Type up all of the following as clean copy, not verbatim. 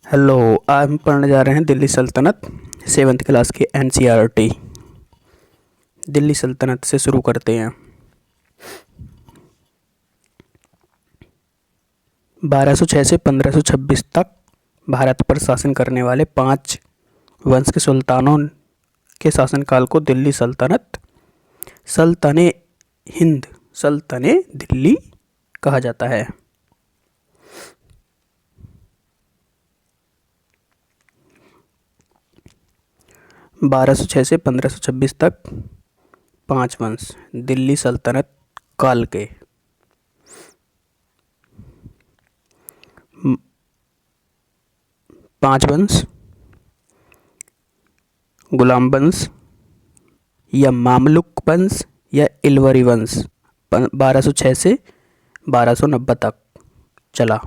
Hello. आज हम पढ़ने जा रहे हैं दिल्ली सल्तनत 7th क्लास की एनसीईआरटी। दिल्ली सल्तनत से शुरू करते हैं। 1206 से 1526 तक भारत पर शासन करने वाले 5 वंश के सुल्तानों के शासनकाल को दिल्ली सल्तनत, सल्तने हिंद, सल्तने दिल्ली कहा जाता है। बारह सौ छः से 1526 तक 5 वंश दिल्ली सल्तनत काल के। पांच वंश गुलाम वंश या मामलुक वंश या इलवरी वंश 1206 से 1290 तक चला।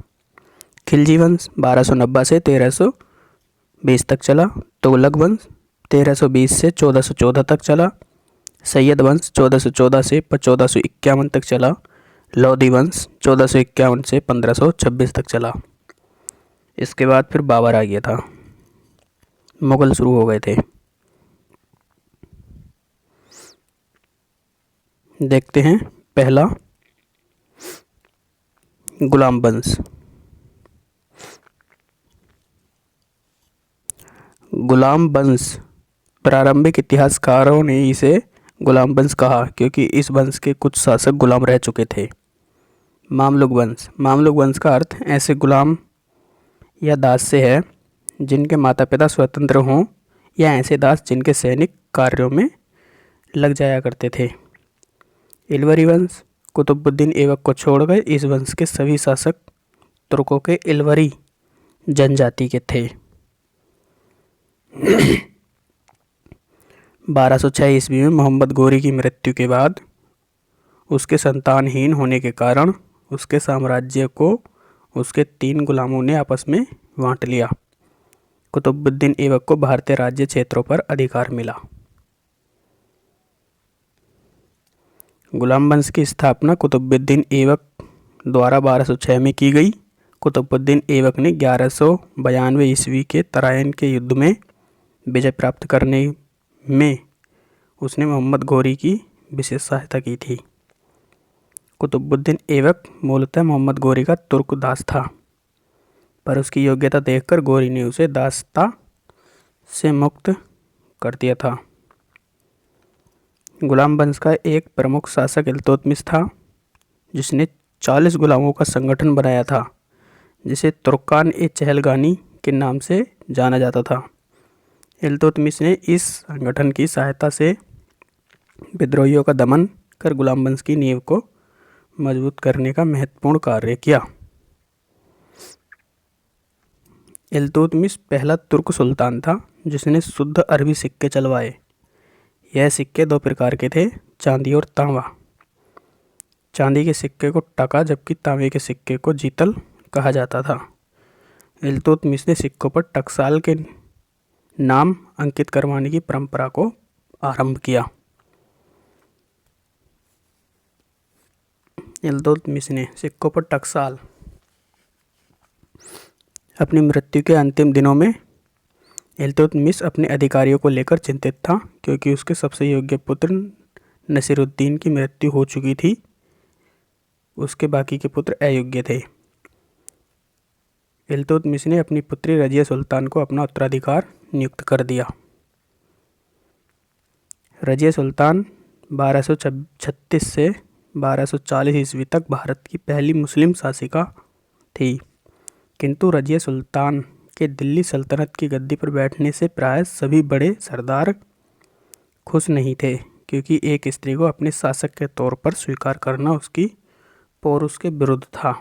खिलजी वंश 1290 से 1320 तक चला। तुगलक वंश 1320 से 1414 तक चला। सैयद वंश 1414 से 1451 तक चला। लोधी वंश 1451 से 1526 तक चला। इसके बाद फिर बाबर आ गया था, मुगल शुरू हो गए थे। देखते हैं पहला गुलाम वंश। गुलाम वंश प्रारंभिक इतिहासकारों ने इसे गुलाम वंश कहा क्योंकि इस वंश के कुछ शासक गुलाम रह चुके थे। मामलुक वंश, मामलुक वंश का अर्थ ऐसे गुलाम या दास से है जिनके माता पिता स्वतंत्र हों या ऐसे दास जिनके सैनिक कार्यों में लग जाया करते थे। इलवरी वंश, कुतुबुद्दीन ऐबक को छोड़कर इस वंश के सभी शासक तुर्कों के इलवरी जनजाति के थे। 1206 ईस्वी में मोहम्मद गोरी की मृत्यु के बाद उसके संतानहीन होने के कारण उसके साम्राज्य को उसके 3 गुलामों ने आपस में बांट लिया। कुतुबुद्दीन ऐबक को भारतीय राज्य क्षेत्रों पर अधिकार मिला। गुलाम वंश की स्थापना कुतुबुद्दीन ऐबक द्वारा 1206 में की गई। कुतुबुद्दीन ऐबक ने 1192 ईस्वी के तराइन के युद्ध में विजय प्राप्त करने में उसने मोहम्मद घोरी की विशेष सहायता की थी। कुतुबुद्दीन ऐबक मूलतः मोहम्मद घोरी का तुर्क दास था, पर उसकी योग्यता देखकर घोरी ने उसे दासता से मुक्त कर दिया था। गुलाम वंश का एक प्रमुख शासक इल्तुतमिश था, जिसने 40 गुलामों का संगठन बनाया था, जिसे तुर्कान-ए-चहलगानी के नाम से जाना जाता था। इल्तुतमिश ने इस संगठन की सहायता से विद्रोहियों का दमन कर गुलाम वंश की नींव को मजबूत करने का महत्वपूर्ण कार्य किया। इल्तुतमिश पहला तुर्क सुल्तान था जिसने शुद्ध अरबी सिक्के चलवाए। यह सिक्के 2 प्रकार के थे, चांदी और तांबा। चांदी के सिक्के को टका जबकि तांबे के सिक्के को जीतल कहा जाता था। इल्तुतमिश ने सिक्कों पर टकसाल के नाम अंकित करवाने की परंपरा को आरंभ किया। इल्तुतमिश ने सिक्कों पर टकसाल। अपनी मृत्यु के अंतिम दिनों में इल्तुतमिश अपने अधिकारियों को लेकर चिंतित था क्योंकि उसके सबसे योग्य पुत्र नसीरुद्दीन की मृत्यु हो चुकी थी। उसके बाकी के पुत्र अयोग्य थे। इल्तुतमिश ने अपनी पुत्री रजिया सुल्तान को अपना उत्तराधिकार नियुक्त कर दिया। रजिया सुल्तान 1236 से 1240 ईस्वी तक भारत की पहली मुस्लिम शासिका थी, किंतु रजिया सुल्तान के दिल्ली सल्तनत की गद्दी पर बैठने से प्राय सभी बड़े सरदार खुश नहीं थे, क्योंकि एक स्त्री को अपने शासक के तौर पर स्वीकार करना उसकी पौरुष के विरुद्ध था।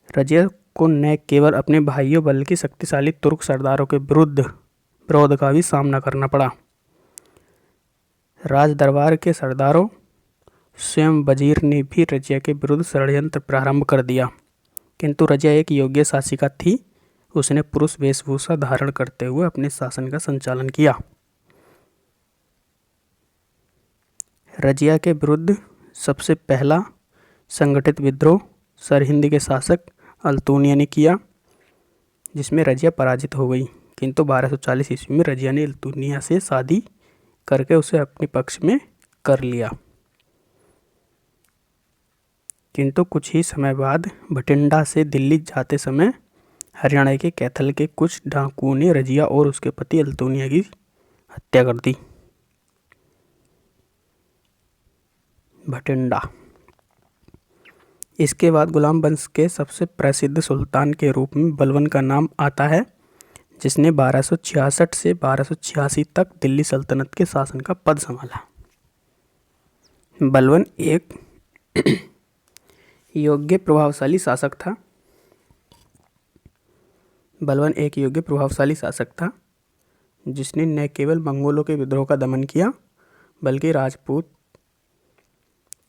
रजिया को न केवल अपने भाइयों बल्कि शक्तिशाली तुर्क सरदारों के विरोध का भी सामना करना पड़ा। राज दरबार के सरदारों स्वयं वजीर ने भी रजिया के विरुद्ध षड्यंत्र प्रारंभ कर दिया, किंतु रजिया एक योग्य शासिका थी। उसने पुरुष वेशभूषा धारण करते हुए अपने शासन का संचालन किया। रजिया के विरुद्ध सबसे पहला संगठित विद्रोह सरहिंद के शासक अल्तुनिया ने किया, जिसमें रजिया पराजित हो गई। किंतु 1240 ईस्वी में रजिया ने अल्तुनिया से शादी करके उसे अपने पक्ष में कर लिया। किंतु कुछ ही समय बाद भटिंडा से दिल्ली जाते समय हरियाणा के कैथल के कुछ डाकुओं ने रजिया और उसके पति अल्तुनिया की हत्या कर दी। भटिंडा। इसके बाद गुलाम वंश के सबसे प्रसिद्ध सुल्तान के रूप में बलबन का नाम आता है, जिसने 1266 से 1286 तक दिल्ली सल्तनत के शासन का पद संभाला। बलबन एक योग्य प्रभावशाली शासक था। बलबन एक योग्य प्रभावशाली शासक था, जिसने न केवल मंगोलों के विद्रोह का दमन किया, बल्कि राजपूत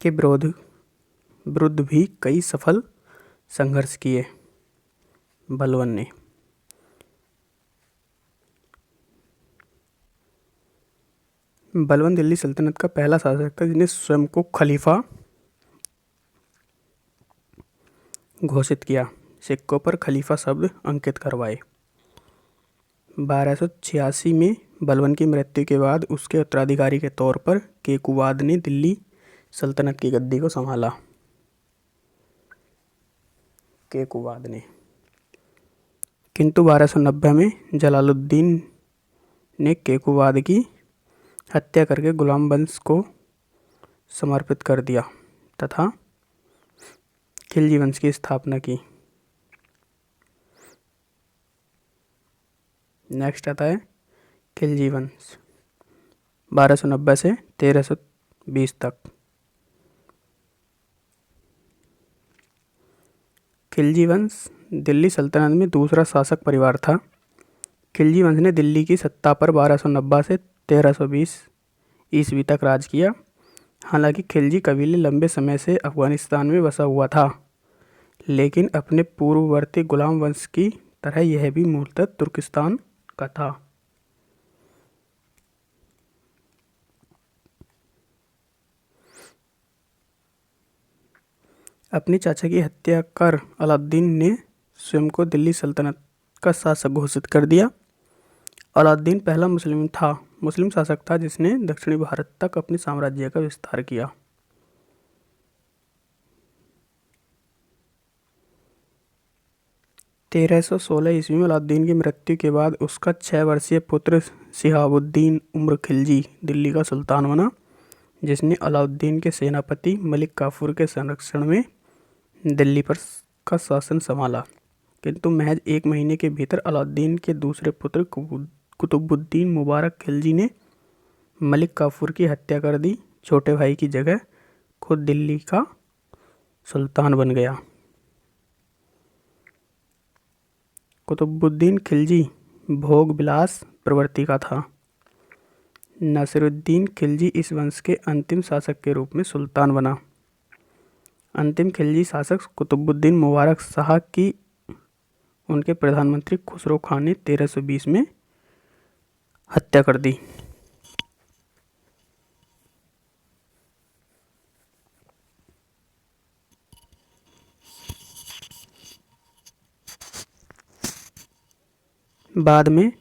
के विरुद्ध भी कई सफल संघर्ष किए। बलबन ने बलबन दिल्ली सल्तनत का पहला शासक था जिसने स्वयं को खलीफा घोषित किया। सिक्कों पर खलीफा शब्द अंकित करवाए। 1286 में बलबन की मृत्यु के बाद उसके उत्तराधिकारी के तौर पर केकुवाद ने दिल्ली सल्तनत की गद्दी को संभाला। केकुवाद ने। किंतु 1290 में जलालुद्दीन ने केकुवाद की हत्या करके गुलाम वंश को समर्पित कर दिया तथा खिलजी वंश की स्थापना की। नेक्स्ट आता है खिलजी वंश, 1290 से 1320 तक। खिलजी वंश दिल्ली सल्तनत में दूसरा शासक परिवार था। खिलजी वंश ने दिल्ली की सत्ता पर 1290 से 1320 ईस्वी तक राज किया। हालांकि खिलजी कबीले लंबे समय से अफगानिस्तान में बसा हुआ था, लेकिन अपने पूर्ववर्ती गुलाम वंश की तरह यह भी मूलतः तुर्किस्तान का था। अपने चाचा की हत्या कर अलाउद्दीन ने स्वयं को दिल्ली सल्तनत का शासक घोषित कर दिया। अलाउद्दीन पहला मुस्लिम शासक था जिसने दक्षिणी भारत तक अपने साम्राज्य का विस्तार किया। तेरह सौ 16 ईस्वी में अलाउद्दीन की मृत्यु के बाद उसका 6 वर्षीय पुत्र शिहाबुद्दीन उम्र खिलजी दिल्ली का सुल्तान बना, जिसने अलाउद्दीन के सेनापति मलिक काफूर के संरक्षण में दिल्ली पर का शासन संभाला। किंतु महज 1 महीने के भीतर अलाउद्दीन के दूसरे पुत्र कुतुबुद्दीन मुबारक खिलजी ने मलिक काफूर की हत्या कर दी। छोटे भाई की जगह खुद दिल्ली का सुल्तान बन गया। कुतुबुद्दीन खिलजी भोग विलास प्रवृत्ति का था। नासिरुद्दीन खिलजी इस वंश के अंतिम शासक के रूप में सुल्तान बना। अंतिम खिलजी शासक कुतुबुद्दीन मुबारक शाह की उनके प्रधानमंत्री खुसरो खान ने 1320 में हत्या कर दी। बाद में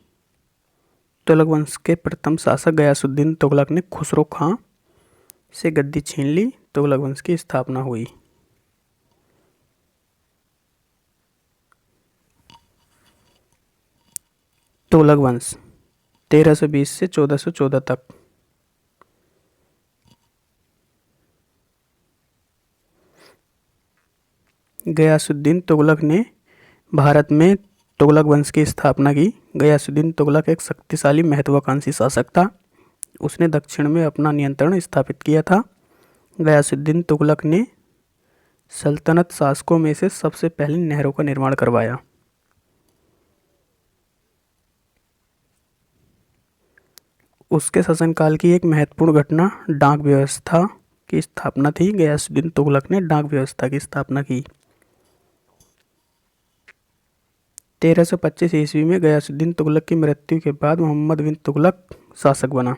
तुगलक वंश के प्रथम शासक गयासुद्दीन तुगलक ने खुसरो खां से गद्दी छीन ली। तुगलक वंश की स्थापना हुई। तुगलक वंश 1320 से 1414 तक। गयासुद्दीन तुगलक ने भारत में तुगलक वंश की स्थापना की। गयासुद्दीन तुगलक एक शक्तिशाली महत्वाकांक्षी शासक था। उसने दक्षिण में अपना नियंत्रण स्थापित किया था। गयासुद्दीन तुगलक ने सल्तनत शासकों में से सबसे पहले नहरों का निर्माण करवाया। उसके शासनकाल की एक महत्वपूर्ण घटना डाक व्यवस्था की स्थापना थी। गयासुद्दीन तुगलक ने डाक व्यवस्था की स्थापना की। 1325 ईस्वी में गयासुद्दीन तुगलक की मृत्यु के बाद मोहम्मद बिन तुगलक शासक बना।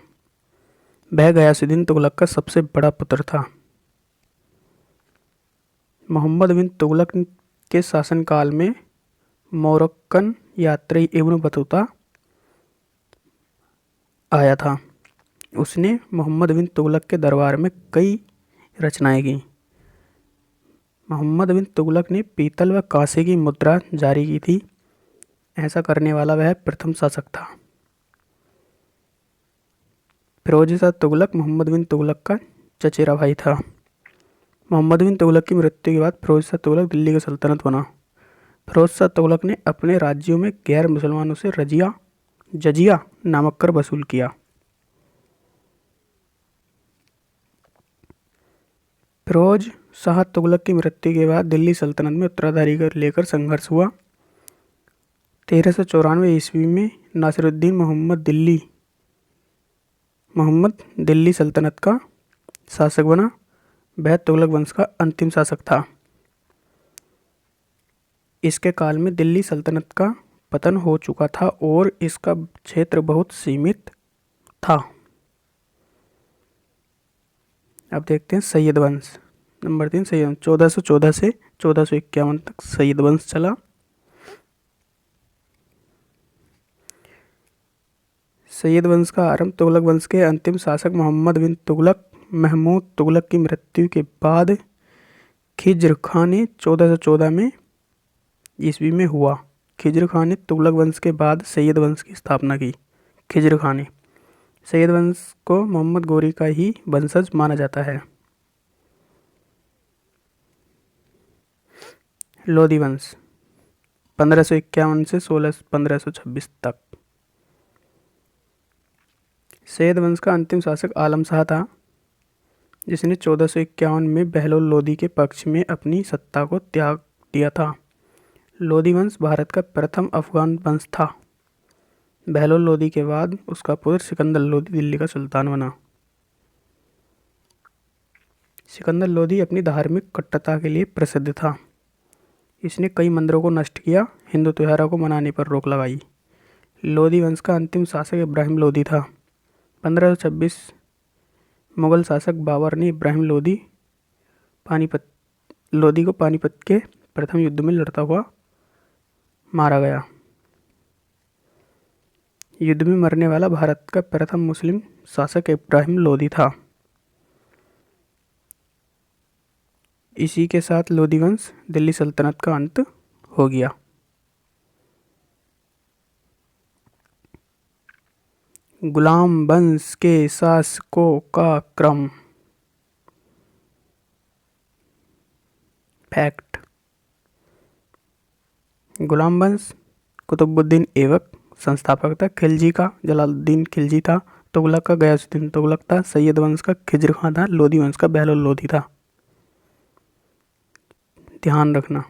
वह गयासुद्दीन तुगलक का सबसे बड़ा पुत्र था। मोहम्मद बिन तुगलक के शासनकाल में मोरक्कन यात्री इब्न बतूता आया था। उसने मोहम्मद बिन तुगलक के दरबार में कई रचनाएं की। मोहम्मद बिन तुगलक ने पीतल व कांसे की मुद्रा जारी की थी। ऐसा करने वाला वह प्रथम शासक था। फिरोज शाह तुगलक मोहम्मद बिन तुगलक का चचेरा भाई था। मोहम्मद बिन तुगलक की मृत्यु के बाद फिरोज शाह तुगलक दिल्ली का सल्तनत बना। फिरोज शाह तुगलक ने अपने राज्यों में गैर मुसलमानों से जजिया नामक कर वसूल किया। फिरोज शाह तुगलक की मृत्यु के बाद दिल्ली सल्तनत में उत्तराधिकारी को लेकर संघर्ष हुआ। 1394 ईस्वी में नासिरुद्दीन मोहम्मद दिल्ली सल्तनत का शासक बना। वह तुगलक वंश का अंतिम शासक था। इसके काल में दिल्ली सल्तनत का पतन हो चुका था और इसका क्षेत्र बहुत सीमित था। अब देखते हैं सैयद वंश। नंबर 3 सैयद वंश 1414 से 1451 तक सैयद वंश चला। सैयद वंश का आरंभ तुगलक वंश के अंतिम शासक मोहम्मद बिन तुगलक महमूद तुगलक की मृत्यु के बाद खिज्र खां ने 1414 में ईस्वी में हुआ। खिज्र खां ने तुगलक वंश के बाद सैयद वंश की स्थापना की। खिज्र खां ने सैयद वंश को मोहम्मद गोरी का ही वंशज माना जाता है। लोधी वंश 1551 से 1526 तक। सैयद वंश का अंतिम शासक आलम शाह था, जिसने 1451 में बहलोल लोधी के पक्ष में अपनी सत्ता को त्याग दिया था। लोधी वंश भारत का प्रथम अफगान वंश था। बहलोल लोधी के बाद उसका पुत्र सिकंदर लोधी दिल्ली का सुल्तान बना। सिकंदर लोधी अपनी धार्मिक कट्टरता के लिए प्रसिद्ध था। इसने कई मंदिरों को नष्ट किया, हिंदू त्योहारों को मनाने पर रोक लगाई। लोधी वंश का अंतिम शासक इब्राहिम लोधी था। 1526 मुगल शासक बाबर ने इब्राहिम लोधी को पानीपत के प्रथम युद्ध में लड़ता हुआ मारा गया। युद्ध में मरने वाला भारत का प्रथम मुस्लिम शासक इब्राहिम लोधी था। इसी के साथ लोधी वंश दिल्ली सल्तनत का अंत हो गया। गुलाम वंश के शासकों का क्रम। फैक्ट। गुलाम वंश कुतुबुद्दीन ऐबक संस्थापक था। खिलजी का जलालुद्दीन खिलजी था। तुगलक का गयासुद्दीन तुगलक था। सैयद वंश का खिज्र खां था। लोधी वंश का बहलोल लोधी था। ध्यान रखना।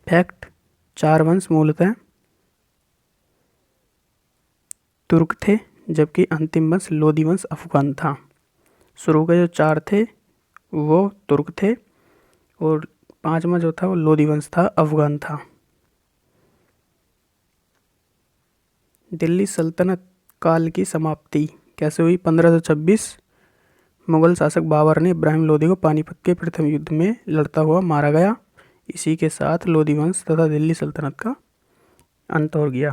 फैक्ट। 4 वंश मूलतः तुर्क थे, जबकि अंतिम वंश लोधी वंश अफगान था। शुरू के जो 4 थे वो तुर्क थे और 5वां जो था वो लोधी वंश था, अफगान था। दिल्ली सल्तनत काल की समाप्ति कैसे हुई? 1526 मुगल शासक बाबर ने इब्राहिम लोधी को पानीपत के प्रथम युद्ध में लड़ता हुआ मारा गया। इसी के साथ लोधी वंश तथा दिल्ली सल्तनत का अंत हो गया।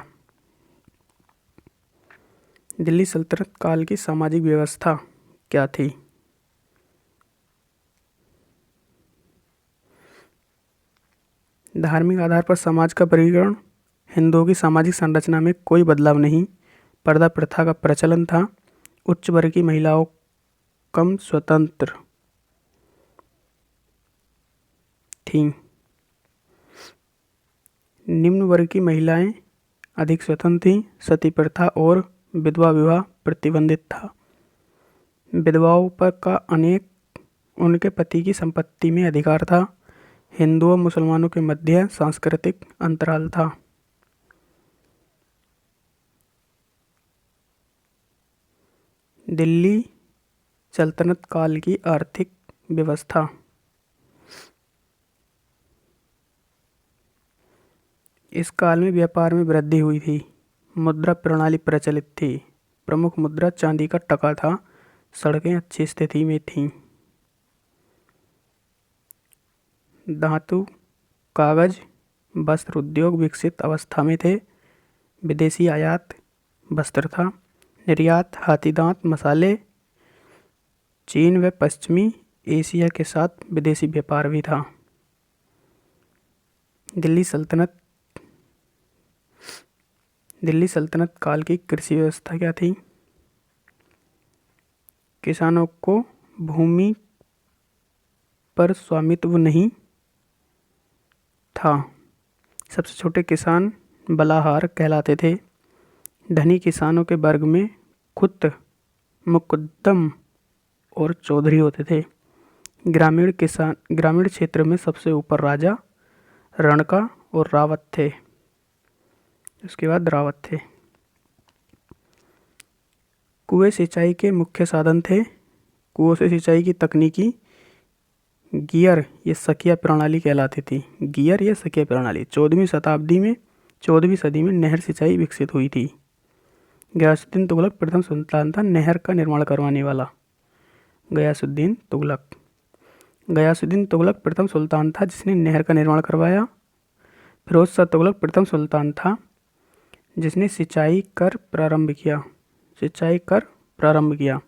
दिल्ली सल्तनत काल की सामाजिक व्यवस्था क्या थी? धार्मिक आधार पर समाज का वर्गीकरण। हिंदुओं की सामाजिक संरचना में कोई बदलाव नहीं। पर्दा प्रथा का प्रचलन था। उच्च वर्ग की महिलाओं कम स्वतंत्र थीं। निम्न वर्ग की महिलाएं अधिक स्वतंत्र थीं। सती प्रथा और विधवा विवाह प्रतिबंधित था। विधवाओं पर का उनके पति की संपत्ति में अधिकार था। हिंदुओं और मुसलमानों के मध्य सांस्कृतिक अंतराल था। दिल्ली सल्तनत काल की आर्थिक व्यवस्था। इस काल में व्यापार में वृद्धि हुई थी। मुद्रा प्रणाली प्रचलित थी। प्रमुख मुद्रा चांदी का टका था। सड़कें अच्छी स्थिति में थीं। धातु, कागज, वस्त्र उद्योग विकसित अवस्था में थे। विदेशी आयात वस्त्र था। निर्यात हाथीदांत मसाले। चीन व पश्चिमी एशिया के साथ विदेशी व्यापार भी था। दिल्ली सल्तनत काल की कृषि व्यवस्था क्या थी? किसानों को भूमि पर स्वामित्व नहीं था। सबसे छोटे किसान बलाहार कहलाते थे। धनी किसानों के वर्ग में खुत, मुकद्दम और चौधरी होते थे। ग्रामीण क्षेत्र में सबसे ऊपर राजा, रणका और रावत थे। उसके बाद रावत थे। कुएं सिंचाई के मुख्य साधन थे। कुओं से सिंचाई की तकनीकी गियर या सकिया प्रणाली कहलाती थी। गियर या सकिया प्रणाली 14वीं सदी में नहर सिंचाई विकसित हुई थी। गयासुद्दीन तुगलक प्रथम सुल्तान था नहर का निर्माण करवाने वाला। गयासुद्दीन तुगलक प्रथम सुल्तान था जिसने नहर का निर्माण करवाया। फिरोज शाह तुगलक प्रथम सुल्तान था जिसने सिंचाई कर प्रारंभ किया।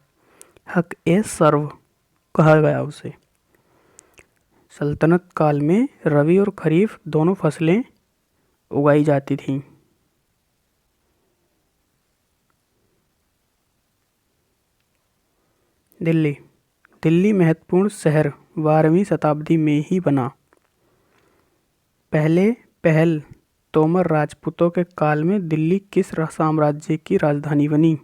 हक ए सर्व कहा गया उसे। सल्तनत काल में रबी और खरीफ दोनों फसलें उगाई जाती थीं। दिल्ली महत्वपूर्ण शहर 12वीं शताब्दी में ही बना। पहल तोमर राजपूतों के काल में दिल्ली किस साम्राज्य की राजधानी बनी?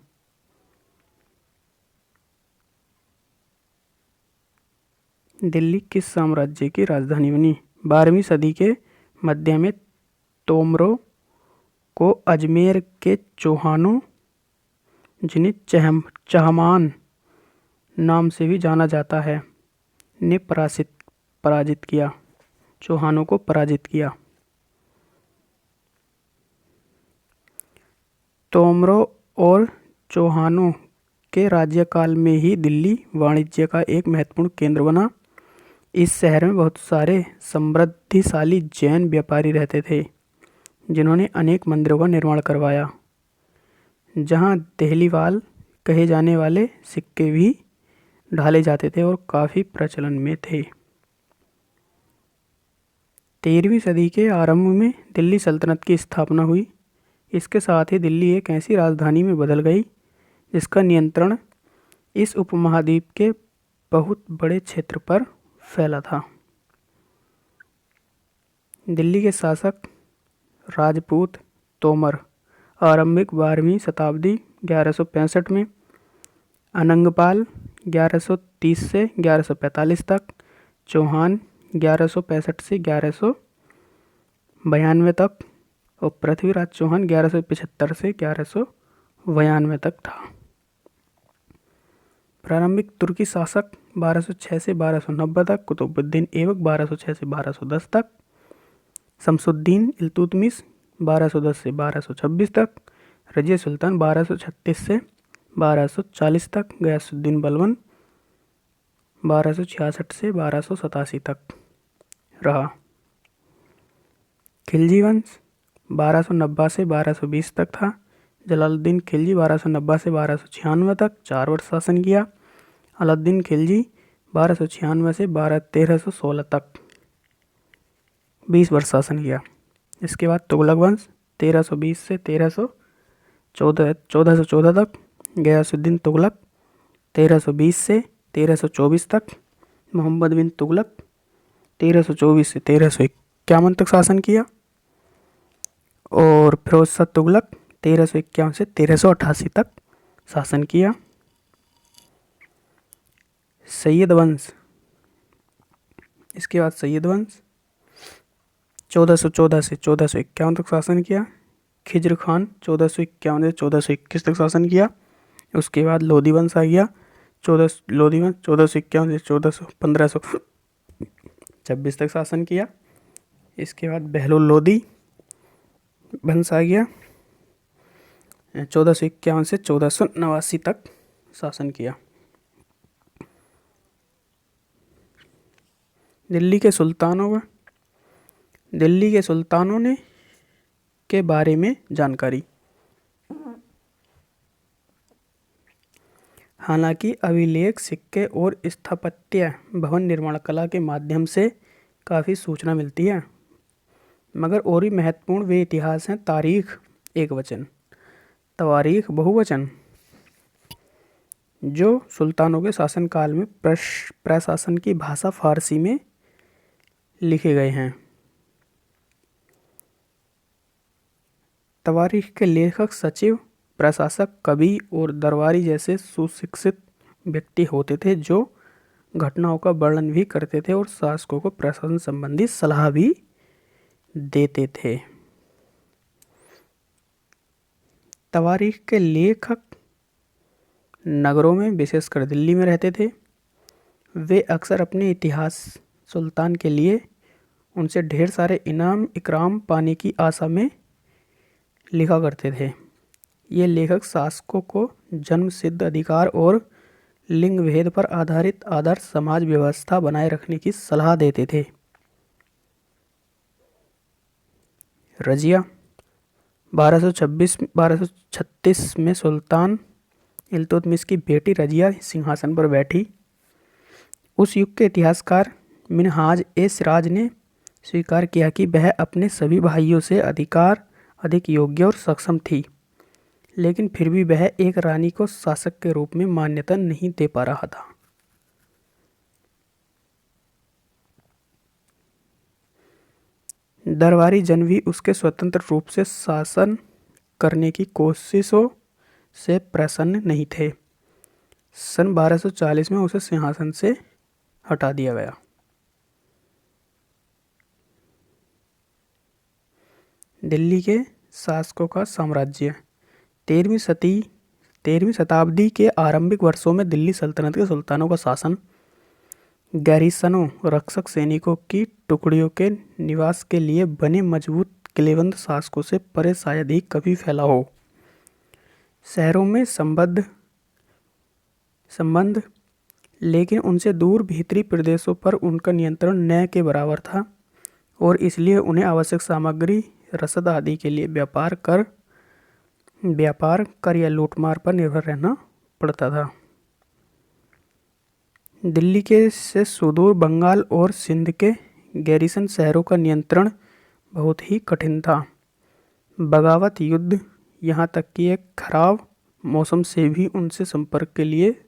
दिल्ली किस साम्राज्य की राजधानी बनी? 12वीं सदी के मध्य में तोमरों को अजमेर के चौहानों, जिन्हें चहमान नाम से भी जाना जाता है, ने पराजित किया। चौहानों को पराजित किया। तोमरों और चौहानों के राज्यकाल में ही दिल्ली वाणिज्य का एक महत्वपूर्ण केंद्र बना। इस शहर में बहुत सारे समृद्धिशाली जैन व्यापारी रहते थे जिन्होंने अनेक मंदिरों का निर्माण करवाया, जहां देहलीवाल कहे जाने वाले सिक्के भी ढाले जाते थे और काफ़ी प्रचलन में थे। 13वीं सदी के आरंभ में दिल्ली सल्तनत की स्थापना हुई। इसके साथ ही दिल्ली एक ऐसी राजधानी में बदल गई जिसका नियंत्रण इस उपमहाद्वीप के बहुत बड़े क्षेत्र पर फैला था। दिल्ली के शासक राजपूत तोमर आरंभिक 12वीं शताब्दी 1165 में, अनंगपाल 1130 से 1145 तक, चौहान 1165 से 1192 तक और पृथ्वीराज चौहान 1175 से 1192 तक था। प्रारंभिक तुर्की शासक 1206 से 1290 तक, कुतुबुद्दीन ऐबक 1206 से 1210 तक, शमसुद्दीन इल्तुतमिश 1210 से 1226 तक, रजिया सुल्तान 1236 से 1240 तक, गयासुद्दीन बलबन 1266 से 1287 तक रहा। खिलजी वंश 1290 से 1220 तक था। जलालुद्दीन खिलजी 1290 से 1296 तक 4 वर्ष शासन किया। अलाउद्दीन खिलजी 1296 से 1316 तक 20 वर्ष शासन किया। इसके बाद तुगलक वंश 1320 से 1414 तक, गयासुद्दीन तुगलक 1320 से 1324 तक, मोहम्मद बिन तुगलक 1324 से 1351 तक शासन किया और फिरोज शाह तुगलक 1351 से 1388 तक शासन किया। सैयद वंश, इसके बाद सैयद वंश 1414 से 1451 तक शासन किया। खिज्र खान 1451 से 1421 तक शासन किया। उसके बाद लोधी वंश आ गया। लोधी वंश 1451 से 1526 तक शासन किया। इसके बाद बहलोल लोधी वंश आ गया, 1451 से 1489 तक शासन किया। दिल्ली के सुल्तानों ने के बारे में जानकारी। हालांकि अभिलेख, सिक्के और स्थापत्य भवन निर्माण कला के माध्यम से काफ़ी सूचना मिलती है, मगर और भी महत्वपूर्ण वे इतिहास हैं। तारीख एक वचन, तवारीख बहुवचन, जो सुल्तानों के शासनकाल में प्रशासन की भाषा फारसी में लिखे गए हैं। तवारीख के लेखक सचिव, प्रशासक, कवि और दरबारी जैसे सुशिक्षित व्यक्ति होते थे, जो घटनाओं का वर्णन भी करते थे और शासकों को प्रशासन संबंधी सलाह भी देते थे। तवारीख के लेखक नगरों में, विशेषकर दिल्ली में रहते थे। वे अक्सर अपने इतिहास सुल्तान के लिए उनसे ढेर सारे इनाम इकराम पाने की आशा में लिखा करते थे। ये लेखक शासकों को जन्म सिद्ध अधिकार और लिंग भेद पर आधारित आदर्श समाज व्यवस्था बनाए रखने की सलाह देते थे। रजिया 1236 में सुल्तान इल्तुतमिश की बेटी रजिया सिंहासन पर बैठी। उस युग के इतिहासकार मिनहाज ए सिराज ने स्वीकार किया कि वह अपने सभी भाइयों से अधिक योग्य और सक्षम थी, लेकिन फिर भी वह एक रानी को शासक के रूप में मान्यता नहीं दे पा रहा था। दरबारी जन भी उसके स्वतंत्र रूप से शासन करने की कोशिशों से प्रसन्न नहीं थे। सन 1240 में उसे सिंहासन से हटा दिया गया। दिल्ली के शासकों का साम्राज्य। 13वीं शताब्दी के आरंभिक वर्षों में दिल्ली सल्तनत के सुल्तानों का शासन गैरिसनों, रक्षक सैनिकों की टुकड़ियों के निवास के लिए बने मजबूत किलेबंद शासकों से परे शायद ही कभी फैला हो। शहरों में संबंध, लेकिन उनसे दूर भीतरी प्रदेशों पर उनका नियंत्रण न के बराबर था, और इसलिए उन्हें आवश्यक सामग्री, रसद आदि के लिए व्यापार कर या लूटमार पर निर्भर रहना पड़ता था। दिल्ली के से सुदूर बंगाल और सिंध के गैरिसन शहरों का नियंत्रण बहुत ही कठिन था। बगावत, युद्ध, यहाँ तक कि एक खराब मौसम से भी उनसे संपर्क के लिए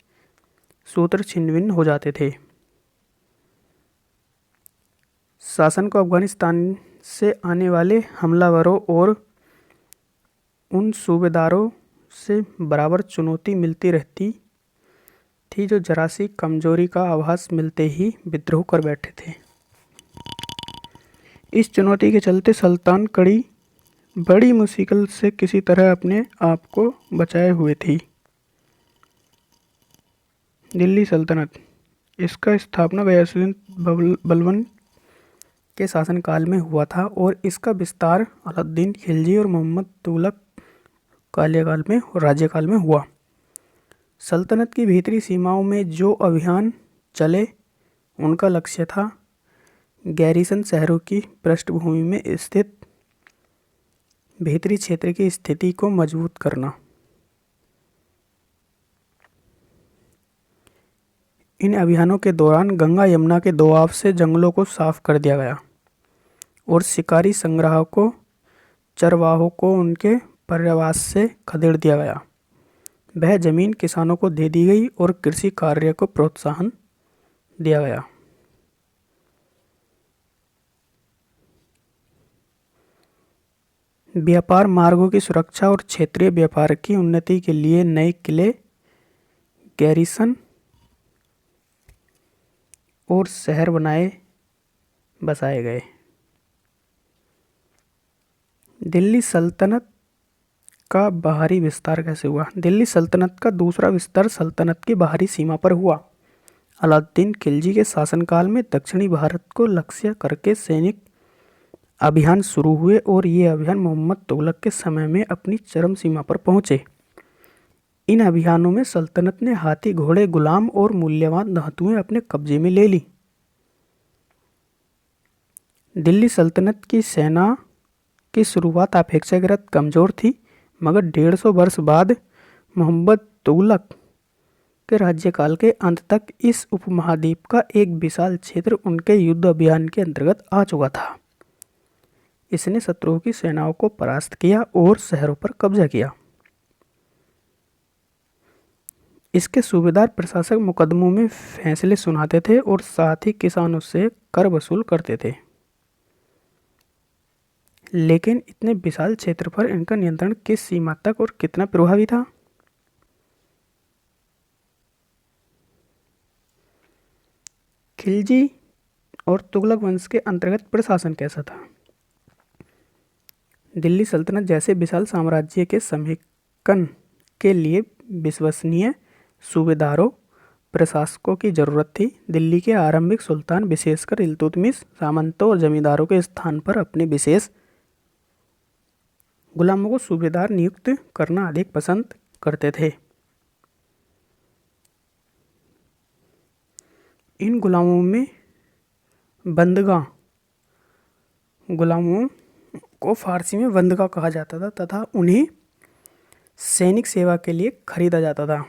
सूत्र छिन्न-भिन्न हो जाते थे। शासन को अफगानिस्तान से आने वाले हमलावरों और उन सूबेदारों से बराबर चुनौती मिलती रहती थी, जो जरा सी कमजोरी का आभास मिलते ही विद्रोह कर बैठे थे। इस चुनौती के चलते सुल्तान बड़ी मुश्किल से किसी तरह अपने आप को बचाए हुए थी। दिल्ली सल्तनत, इसका स्थापना गयासुद्दीन बलबन के शासनकाल में हुआ था और इसका विस्तार अलाउद्दीन खिलजी और मोहम्मद तुगलक राज्यकाल में हुआ। सल्तनत की भीतरी सीमाओं में जो अभियान चले, उनका लक्ष्य था गैरिसन शहरों की पृष्ठभूमि में स्थित भीतरी क्षेत्र की स्थिति को मजबूत करना। इन अभियानों के दौरान गंगा यमुना के दोआब से जंगलों को साफ कर दिया गया और शिकारी संग्राहकों, चरवाहों को उनके पर्यावास से खदेड़ दिया गया। वह जमीन किसानों को दे दी गई और कृषि कार्य को प्रोत्साहन दिया गया। व्यापार मार्गों की सुरक्षा और क्षेत्रीय व्यापार की उन्नति के लिए नए किले, गैरिसन और शहर बसाए गए। दिल्ली सल्तनत का बाहरी विस्तार कैसे हुआ? दिल्ली सल्तनत का दूसरा विस्तार सल्तनत की बाहरी सीमा पर हुआ। अलाउद्दीन खिलजी के शासनकाल में दक्षिणी भारत को लक्ष्य करके सैनिक अभियान शुरू हुए और ये अभियान मोहम्मद तुगलक के समय में अपनी चरम सीमा पर पहुंचे। इन अभियानों में सल्तनत ने हाथी, घोड़े, गुलाम और मूल्यवान धातुएं अपने कब्जे में ले ली। दिल्ली सल्तनत की सेना की शुरुआत अपेक्षाकृत कमज़ोर थी, मगर 150 वर्ष बाद मोहम्मद तुगलक के राज्यकाल के अंत तक इस उपमहाद्वीप का एक विशाल क्षेत्र उनके युद्ध अभियान के अंतर्गत आ चुका था। इसने शत्रुओं की सेनाओं को परास्त किया और शहरों पर कब्जा किया। इसके सूबेदार प्रशासक मुकदमों में फैसले सुनाते थे और साथ ही किसानों से कर वसूल करते थे। लेकिन इतने विशाल क्षेत्र पर इनका नियंत्रण किस सीमा तक और कितना प्रभावी था? खिलजी और तुगलक वंश के अंतर्गत प्रशासन कैसा था? दिल्ली सल्तनत जैसे विशाल साम्राज्य के समेकन के लिए विश्वसनीय सूबेदारों, प्रशासकों की जरूरत थी। दिल्ली के आरंभिक सुल्तान, विशेषकर इल्तुतमिश, सामंतों और जमींदारों के स्थान पर अपने विशेष गुलामों को सूबेदार नियुक्त करना अधिक पसंद करते थे। इन गुलामों में बंदगा, गुलामों को फारसी में बंदगा कहा जाता था तथा उन्हें सैनिक सेवा के लिए खरीदा जाता था।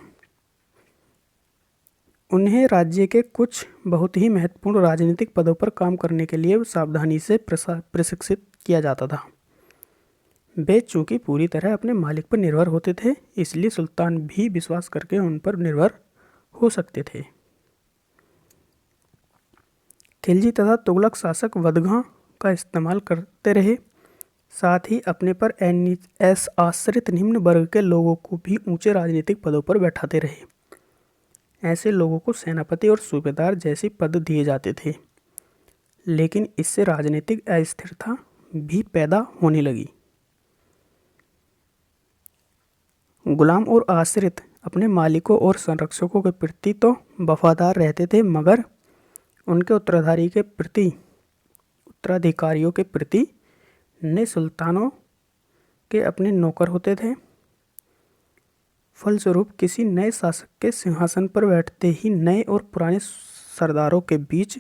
उन्हें राज्य के कुछ बहुत ही महत्वपूर्ण राजनीतिक पदों पर काम करने के लिए सावधानी से प्रशिक्षित किया जाता था। वे चूंकि पूरी तरह अपने मालिक पर निर्भर होते थे, इसलिए सुल्तान भी विश्वास करके उन पर निर्भर हो सकते थे। खिलजी तथा तुगलक शासक वदगा का इस्तेमाल करते रहे, साथ ही अपने पर आश्रित निम्न वर्ग के लोगों को भी ऊंचे राजनीतिक पदों पर बैठाते रहे। ऐसे लोगों को सेनापति और सूबेदार जैसे पद दिए जाते थे, लेकिन इससे राजनीतिक अस्थिरता भी पैदा होने लगी। गुलाम और आश्रित अपने मालिकों और संरक्षकों के प्रति तो वफादार रहते थे, मगर उनके उत्तराधिकारियों के प्रति नए सुल्तानों के अपने नौकर होते थे। फलस्वरूप किसी नए शासक के सिंहासन पर बैठते ही नए और पुराने सरदारों के बीच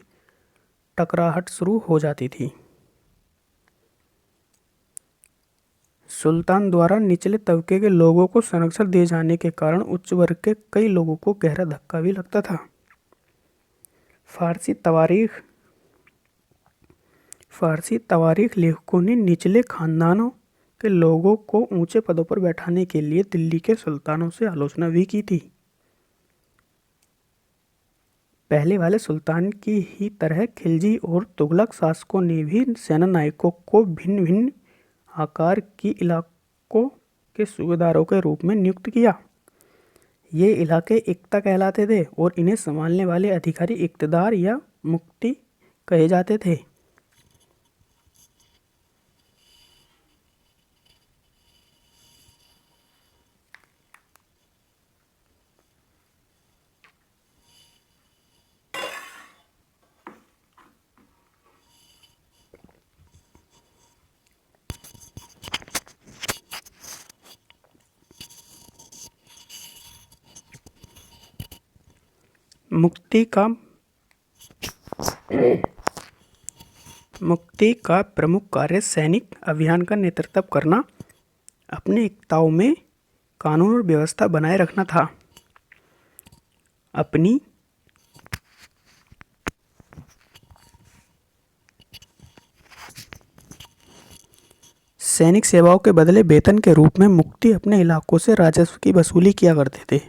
टकराहट शुरू हो जाती थी। सुल्तान द्वारा निचले तबके के लोगों को संरक्षण दिए जाने के कारण उच्च वर्ग के कई लोगों को गहरा धक्का भी लगता था। फारसी तवारीख लेखकों ने निचले खानदानों के लोगों को ऊंचे पदों पर बैठाने के लिए दिल्ली के सुल्तानों से आलोचना भी की थी। पहले वाले सुल्तान की ही तरह खिलजी और तुगलक शासकों ने भी सेना नायकों को भिन्न भिन्न आकार की इलाकों के सूबेदारों के रूप में नियुक्त किया। ये इलाके इक्ता कहलाते थे और इन्हें संभालने वाले अधिकारी इक्तदार या मुफ्ती कहे जाते थे। मुक्ति का प्रमुख कार्य सैनिक अभियान का नेतृत्व करना, अपने इक्ताओं में कानून और व्यवस्था बनाए रखना था। अपनी सैनिक सेवाओं के बदले वेतन के रूप में मुक्ति अपने इलाकों से राजस्व की वसूली किया करते थे।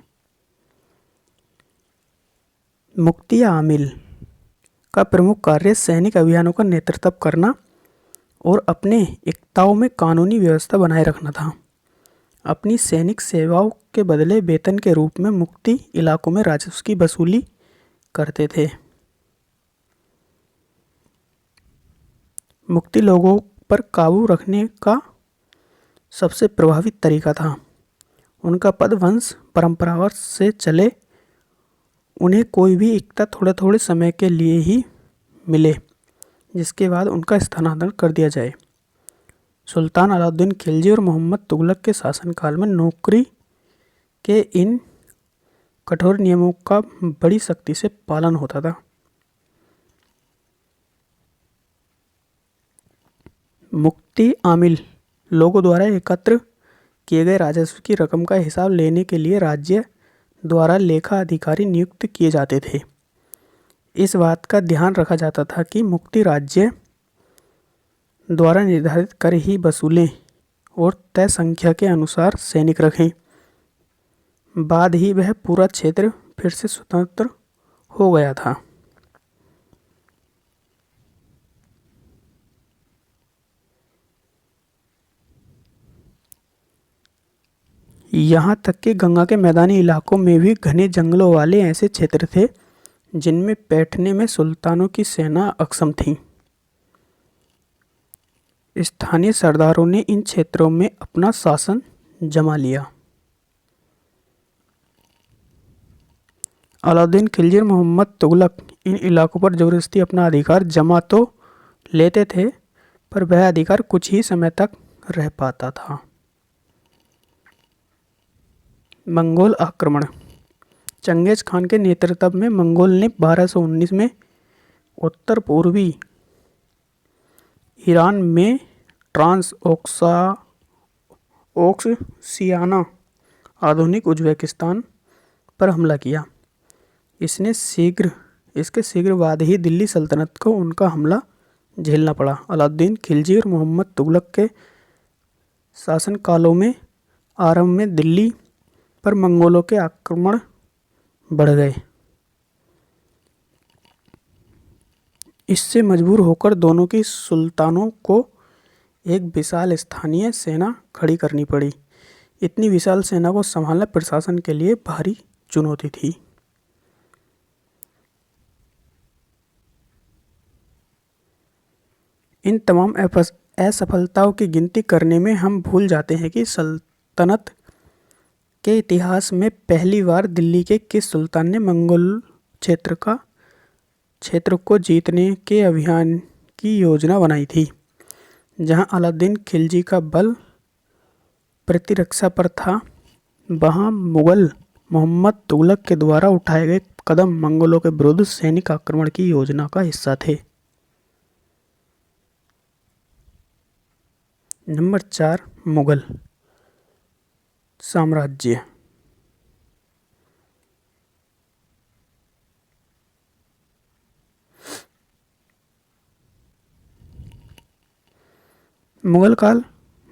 मुक्ति या आमिल का प्रमुख कार्य सैनिक अभियानों का नेतृत्व करना और अपने इक्ताओं में कानूनी व्यवस्था बनाए रखना था। अपनी सैनिक सेवाओं के बदले वेतन के रूप में मुक्ति इलाकों में राजस्व की वसूली करते थे। मुक्ति लोगों पर काबू रखने का सबसे प्रभावी तरीका था। उनका पद वंश परंपरावत से चले, उन्हें कोई भी इक्ता थोड़े थोड़े समय के लिए ही मिले, जिसके बाद उनका स्थानांतरण कर दिया जाए। सुल्तान अलाउद्दीन खिलजी और मोहम्मद तुगलक के शासनकाल में नौकरी के इन कठोर नियमों का बड़ी सख्ती से पालन होता था। मुफ्ती आमिल लोगों द्वारा एकत्र किए गए राजस्व की रकम का हिसाब लेने के लिए राज्य द्वारा लेखा अधिकारी नियुक्त किए जाते थे। इस बात का ध्यान रखा जाता था कि मुफ्ती राज्य द्वारा निर्धारित कर ही वसूलें और तय संख्या के अनुसार सैनिक रखें। बाद ही वह पूरा क्षेत्र फिर से स्वतंत्र हो गया था। यहाँ तक कि गंगा के मैदानी इलाकों में भी घने जंगलों वाले ऐसे क्षेत्र थे जिनमें बैठने में सुल्तानों की सेना अक्षम थी। स्थानीय सरदारों ने इन क्षेत्रों में अपना शासन जमा लिया। अलाउद्दीन खिलजी और मोहम्मद तुगलक इन इलाकों पर ज़बरदस्ती अपना अधिकार जमा तो लेते थे, पर वह अधिकार कुछ ही समय तक रह पाता था। मंगोल आक्रमण। चंगेज खान के नेतृत्व में मंगोल ने 1219 में उत्तर पूर्वी ईरान में ट्रांस ओक्सियाना आधुनिक उज़्बेकिस्तान पर हमला किया। इसके शीघ्र बाद ही दिल्ली सल्तनत को उनका हमला झेलना पड़ा। अलाउद्दीन खिलजी और मोहम्मद तुगलक के शासनकालों में आरंभ में दिल्ली पर मंगोलों के आक्रमण बढ़ गए। इससे मजबूर होकर दोनों की सुल्तानों को एक विशाल स्थानीय सेना खड़ी करनी पड़ी। इतनी विशाल सेना को संभालना प्रशासन के लिए भारी चुनौती थी। इन तमाम असफलताओं की गिनती करने में हम भूल जाते हैं कि सल्तनत के इतिहास में पहली बार दिल्ली के किस सुल्तान ने मंगोल क्षेत्र को जीतने के अभियान की योजना बनाई थी। जहां अलाउद्दीन खिलजी का बल प्रतिरक्षा पर था, वहां मुगल मोहम्मद तुगलक के द्वारा उठाए गए कदम मंगोलों के विरुद्ध सैनिक आक्रमण की योजना का हिस्सा थे। नंबर 4, मुगल साम्राज्य। मुगल काल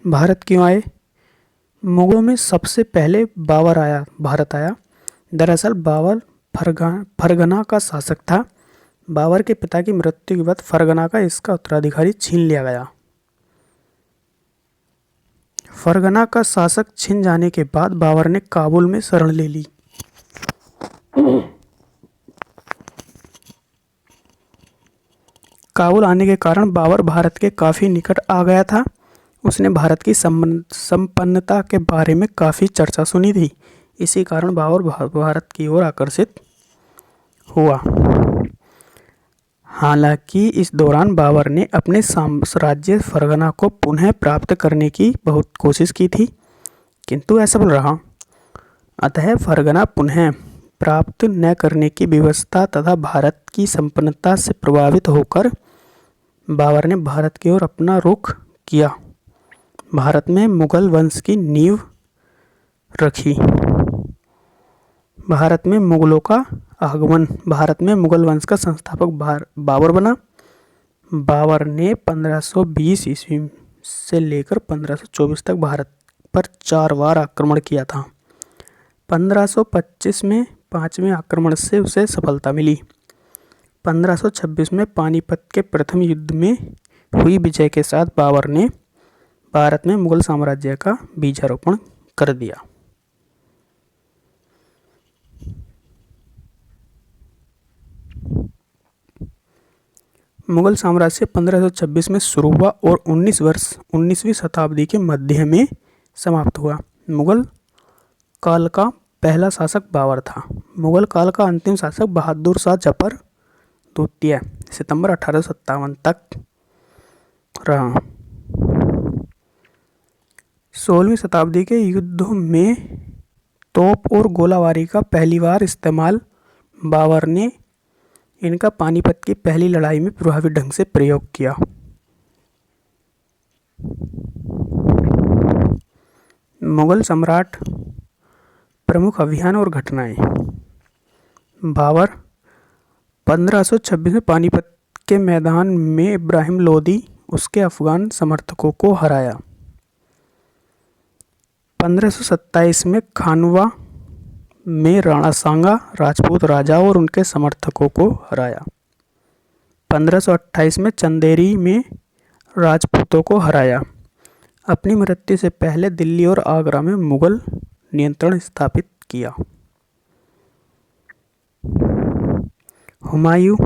भारत क्यों आए? मुगलों में सबसे पहले बाबर भारत आया। दरअसल बाबर फरगना का शासक था। बाबर के पिता की मृत्यु के बाद फरगना का इसका उत्तराधिकारी छीन लिया गया। फरगना का शासक छिन जाने के बाद बाबर ने काबुल में शरण ले ली। काबुल आने के कारण बाबर भारत के काफ़ी निकट आ गया था। उसने भारत की संपन्नता के बारे में काफ़ी चर्चा सुनी थी। इसी कारण बाबर भारत की ओर आकर्षित हुआ। हालांकि इस दौरान बाबर ने अपने साम्राज्य फरगना को पुनः प्राप्त करने की बहुत कोशिश की थी, किंतु असफल रहा। अतः फरगना पुनः प्राप्त न करने की व्यवस्था तथा भारत की संपन्नता से प्रभावित होकर बाबर ने भारत की ओर अपना रुख किया। भारत में मुगल वंश की नींव रखी। भारत में मुगलों का आगमन। भारत में मुगल वंश का संस्थापक बाबर बना। बाबर ने 1520 ईस्वी से लेकर 1524 तक भारत पर 4 बार आक्रमण किया था। 1525 में 5वें आक्रमण से उसे सफलता मिली। 1526 में पानीपत के प्रथम युद्ध में हुई विजय के साथ बाबर ने भारत में मुगल साम्राज्य का बीजारोपण कर दिया। मुगल साम्राज्य 1526 में शुरू हुआ और 19वीं शताब्दी के मध्य में समाप्त हुआ। मुगल काल का पहला शासक बाबर था। मुगल काल का अंतिम शासक बहादुर शाह जफर द्वितीय सितंबर 1857 तक रहा। 16वीं शताब्दी के युद्धों में तोप और गोलाबारी का पहली बार इस्तेमाल बाबर ने इनका पानीपत की पहली लड़ाई में प्रभावी ढंग से प्रयोग किया। मुगल सम्राट, प्रमुख अभियान और घटनाएं। बाबर 1526 में पानीपत के मैदान में इब्राहिम लोदी उसके अफगान समर्थकों को हराया। 1527 में खानवा में राणा सांगा राजपूत राजा और उनके समर्थकों को हराया। 1528 में चंदेरी में राजपूतों को हराया। अपनी मृत्यु से पहले दिल्ली और आगरा में मुगल नियंत्रण स्थापित किया। हुमायूं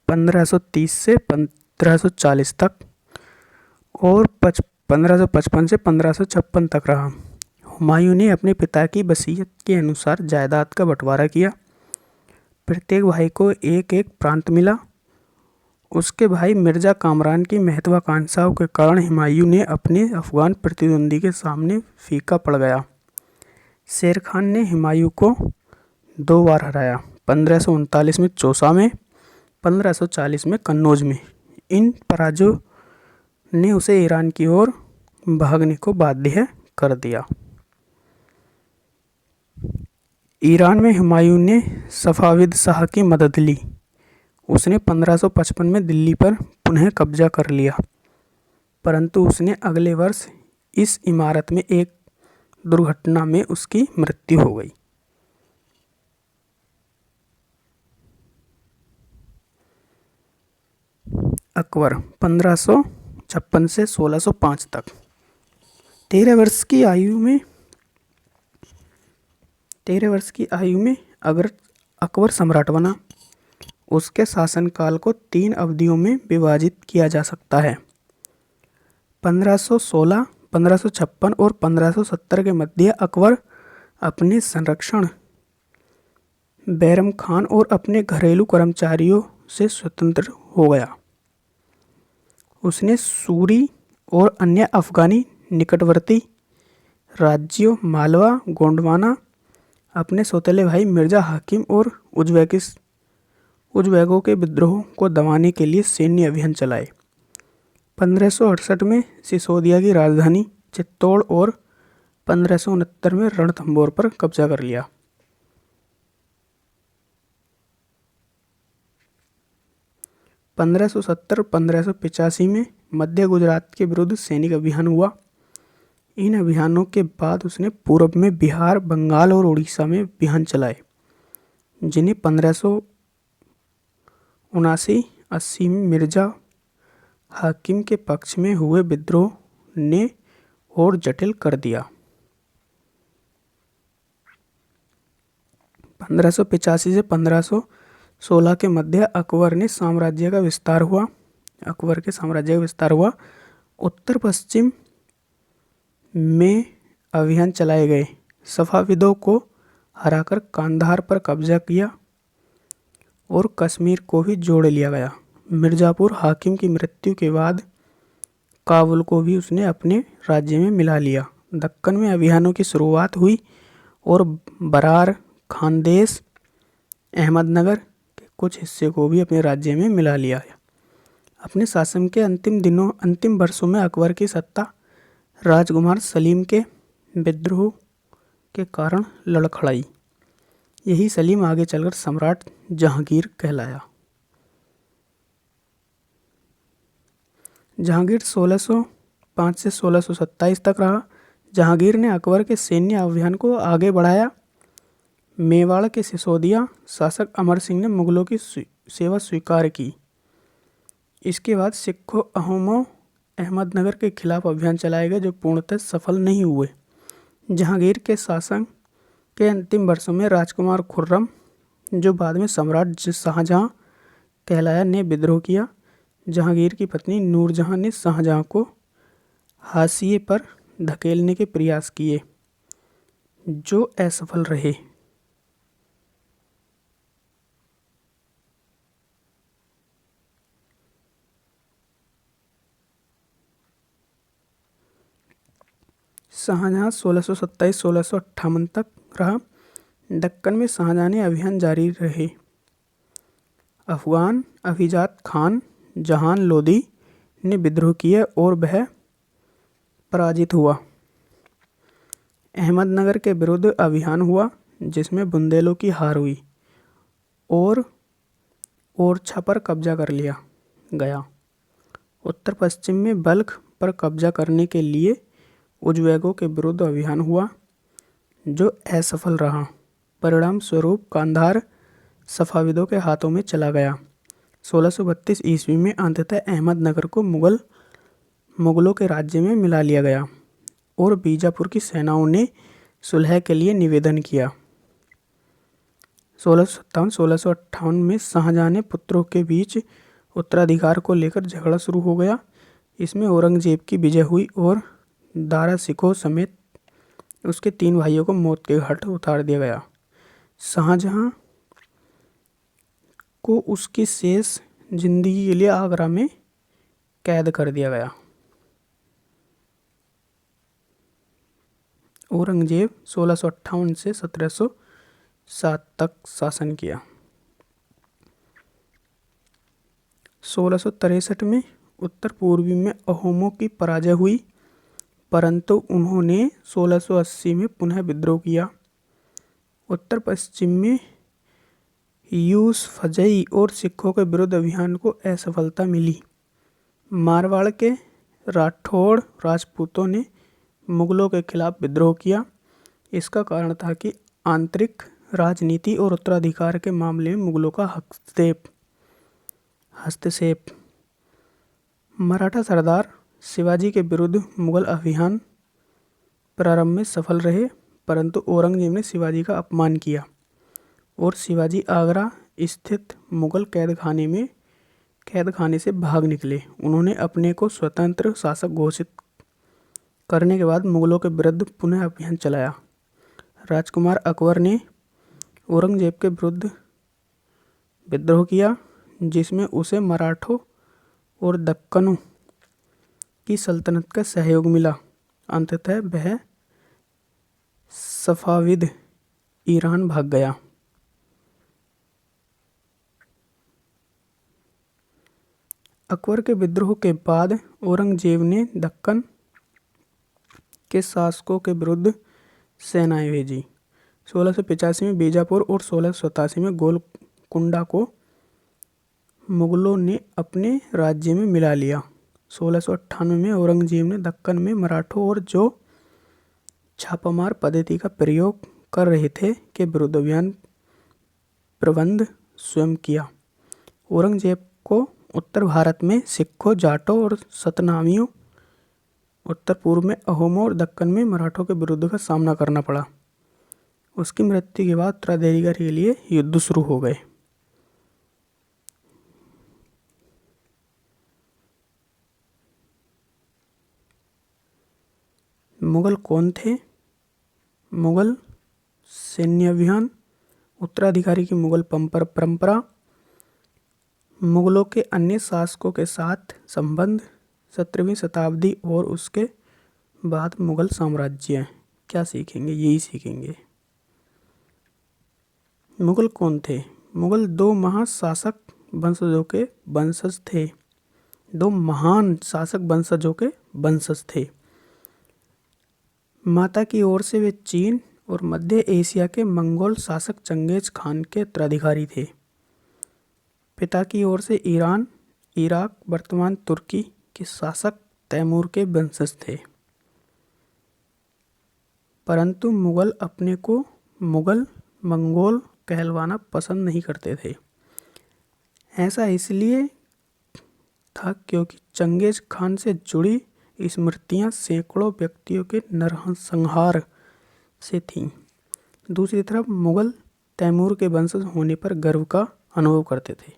1530 से 1540 तक और 1555 से 1556 तक रहा। हुमायूं ने अपने पिता की वसीयत के अनुसार जायदाद का बंटवारा किया। प्रत्येक भाई को एक एक प्रांत मिला। उसके भाई मिर्जा कामरान की महत्वाकांक्षाओं के कारण हुमायूं ने अपने अफगान प्रतिद्वंदी के सामने फीका पड़ गया। शेर खान ने हुमायूं को 2 बार हराया, 1539 में चौसा में, 1540 में कन्नौज में। इन पराजयों ने उसे ईरान की ओर भागने को बाध्य कर दिया। ईरान में हुमायूं ने सफाविद शाह की मदद ली। उसने 1555 में दिल्ली पर पुनः कब्जा कर लिया, परंतु उसने अगले वर्ष इस इमारत में एक दुर्घटना में उसकी मृत्यु हो गई। अकबर 1556 से 1605 तक। 13 वर्ष की आयु में अकबर सम्राट बना। उसके शासनकाल को 3 अवधियों में विभाजित किया जा सकता है। 1516, 1556 और 1570 के मध्य अकबर अपने संरक्षण, बैरम खान और अपने घरेलू कर्मचारियों से स्वतंत्र हो गया। उसने सूरी और अन्य अफगानी निकटवर्ती राज्यों मालवा, गोंडवाना, अपने सौतेले भाई मिर्जा हाकिम और उज़्बेकों के विद्रोह को दबाने के लिए सैन्य अभियान चलाए। 1568 में सिसोदिया की राजधानी चित्तौड़ और 1569 में रणथंभौर पर कब्जा कर लिया। 1570-1585 में मध्य गुजरात के विरुद्ध सैनिक अभियान हुआ। इन अभियानों के बाद उसने पूर्व में बिहार, बंगाल और उड़ीसा में अभियान चलाए, जिन्हें 1579-80 में मिर्जा हाकिम के पक्ष में हुए विद्रोह ने और जटिल कर दिया। 1585 से 1516 के मध्य अकबर के साम्राज्य का विस्तार हुआ। उत्तर पश्चिम में अभियान चलाए गए। सफाविदों को हराकर कांधार पर कब्जा किया और कश्मीर को भी जोड़ लिया गया। मिर्जापुर हाकिम की मृत्यु के बाद काबुल को भी उसने अपने राज्य में मिला लिया। दक्कन में अभियानों की शुरुआत हुई और बरार, खानदेश, अहमदनगर के कुछ हिस्से को भी अपने राज्य में मिला लिया। अपने शासन के अंतिम वर्षों में अकबर की सत्ता राजकुमार सलीम के विद्रोह के कारण लड़खड़ाई। यही सलीम आगे चलकर सम्राट जहांगीर कहलाया। जहांगीर 1605 से 1627 तक रहा। जहांगीर ने अकबर के सैन्य अभियान को आगे बढ़ाया। मेवाड़ के सिसोदिया शासक अमर सिंह ने मुगलों की सेवा स्वीकार की। इसके बाद सिखों, अहोमों, अहमदनगर के खिलाफ अभियान चलाए गए, जो पूर्णतः सफल नहीं हुए। जहांगीर के शासन के अंतिम वर्षों में राजकुमार खुर्रम, जो बाद में सम्राट शाहजहां कहलाया, ने विद्रोह किया। जहांगीर की पत्नी नूरजहां ने शाहजहां को हाशिए पर धकेलने के प्रयास किए, जो असफल रहे। शाहजहां 1627-1658 तक रहा। दक्कन में शाहजहां ने अभियान जारी रहे। अफगान अभिजात खान जहान लोदी ने विद्रोह किया और वह पराजित हुआ। अहमदनगर के विरुद्ध अभियान हुआ जिसमें बुंदेलों की हार हुई और ओरछा पर कब्जा कर लिया गया। उत्तर पश्चिम में बल्ख पर कब्जा करने के लिए उजबेकों के विरुद्ध अभियान हुआ जो असफल रहा। परिणाम स्वरूप कांधार सफाविदों के हाथों में चला गया। 1632 ईस्वी में अंततः अहमदनगर को मुगलों के राज्य में मिला लिया गया और बीजापुर की सेनाओं ने सुलह के लिए निवेदन किया। 1657-1658 में शाहजहां ने पुत्रों के बीच उत्तराधिकार को लेकर झगड़ा शुरू हो गया। इसमें औरंगजेब की विजय हुई और दारा शिकोह समेत उसके 3 भाइयों को मौत के घाट उतार दिया गया। शाहजहां को उसकी शेष जिंदगी के लिए आगरा में कैद कर दिया गया। औरंगजेब 1658 से 1707 तक शासन किया। 1663 में उत्तर पूर्वी में अहोमों की पराजय हुई, परंतु उन्होंने 1680 में पुनः विद्रोह किया। उत्तर पश्चिम में यूसुफजई और सिखों के विरुद्ध अभियान को असफलता मिली। मारवाड़ के राठौड़ राजपूतों ने मुगलों के खिलाफ विद्रोह किया। इसका कारण था कि आंतरिक राजनीति और उत्तराधिकार के मामले में मुगलों का हस्तक्षेप। मराठा सरदार शिवाजी के विरुद्ध मुगल अभियान प्रारंभ में सफल रहे, परंतु औरंगजेब ने शिवाजी का अपमान किया और शिवाजी आगरा स्थित मुगल कैदखाने से भाग निकले। उन्होंने अपने को स्वतंत्र शासक घोषित करने के बाद मुगलों के विरुद्ध पुनः अभियान चलाया। राजकुमार अकबर ने औरंगजेब के विरुद्ध विद्रोह किया, जिसमें उसे मराठों और दक्कनों की सल्तनत का सहयोग मिला। अंततः वह सफाविद ईरान भाग गया। अकबर के विद्रोह के बाद औरंगजेब ने दक्कन के शासकों के विरुद्ध सेनाएं भेजी। 1685 में बीजापुर और 1687 में गोलकुंडा को मुगलों ने अपने राज्य में मिला लिया। 1698 में औरंगजेब ने दक्कन में मराठों और जो छापामार पद्धति का प्रयोग कर रहे थे के विरुद्ध अभियान प्रबंध स्वयं किया। औरंगजेब को उत्तर भारत में सिखों, जाटों और सतनामियों, उत्तर पूर्व में अहोमों और दक्कन में मराठों के विरुद्ध का सामना करना पड़ा। उसकी मृत्यु के बाद उत्तराधिकारी के लिए युद्ध शुरू हो गए। मुगल कौन थे? मुगल सैन्य अभियान, उत्तराधिकारी की मुगल परंपरा, मुगलों के अन्य शासकों के साथ संबंध, 17वीं शताब्दी और उसके बाद मुगल साम्राज्य। क्या सीखेंगे? यही सीखेंगे। मुगल कौन थे? मुगल 2 महाशासक वंशजों के वंशज थे। 2 महान शासक वंशजों के वंशज थे। माता की ओर से वे चीन और मध्य एशिया के मंगोल शासक चंगेज खान के उत्तराधिकारी थे। पिता की ओर से ईरान, इराक, वर्तमान तुर्की के शासक तैमूर के वंशज थे। परंतु मुगल अपने को मंगोल कहलवाना पसंद नहीं करते थे। ऐसा इसलिए था क्योंकि चंगेज खान से जुड़ी स्मृतियां सैकड़ों व्यक्तियों के नरसंहार से थीं। दूसरी तरफ मुगल तैमूर के वंशज होने पर गर्व का अनुभव करते थे,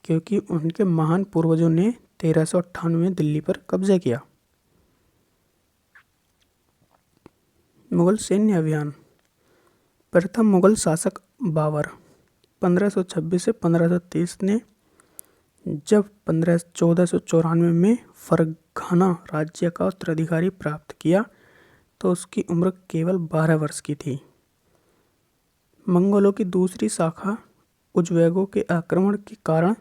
क्योंकि उनके महान पूर्वजों ने 1398 में दिल्ली पर कब्जा किया। मुगल सैन्य अभियान। प्रथम मुगल शासक बाबर 1526 से 1530 ने जब 1494 में फरघाना राज्य का उत्तराधिकारी प्राप्त किया तो उसकी उम्र केवल 12 वर्ष की थी। मंगोलों की दूसरी शाखा उजबेकों के आक्रमण के कारण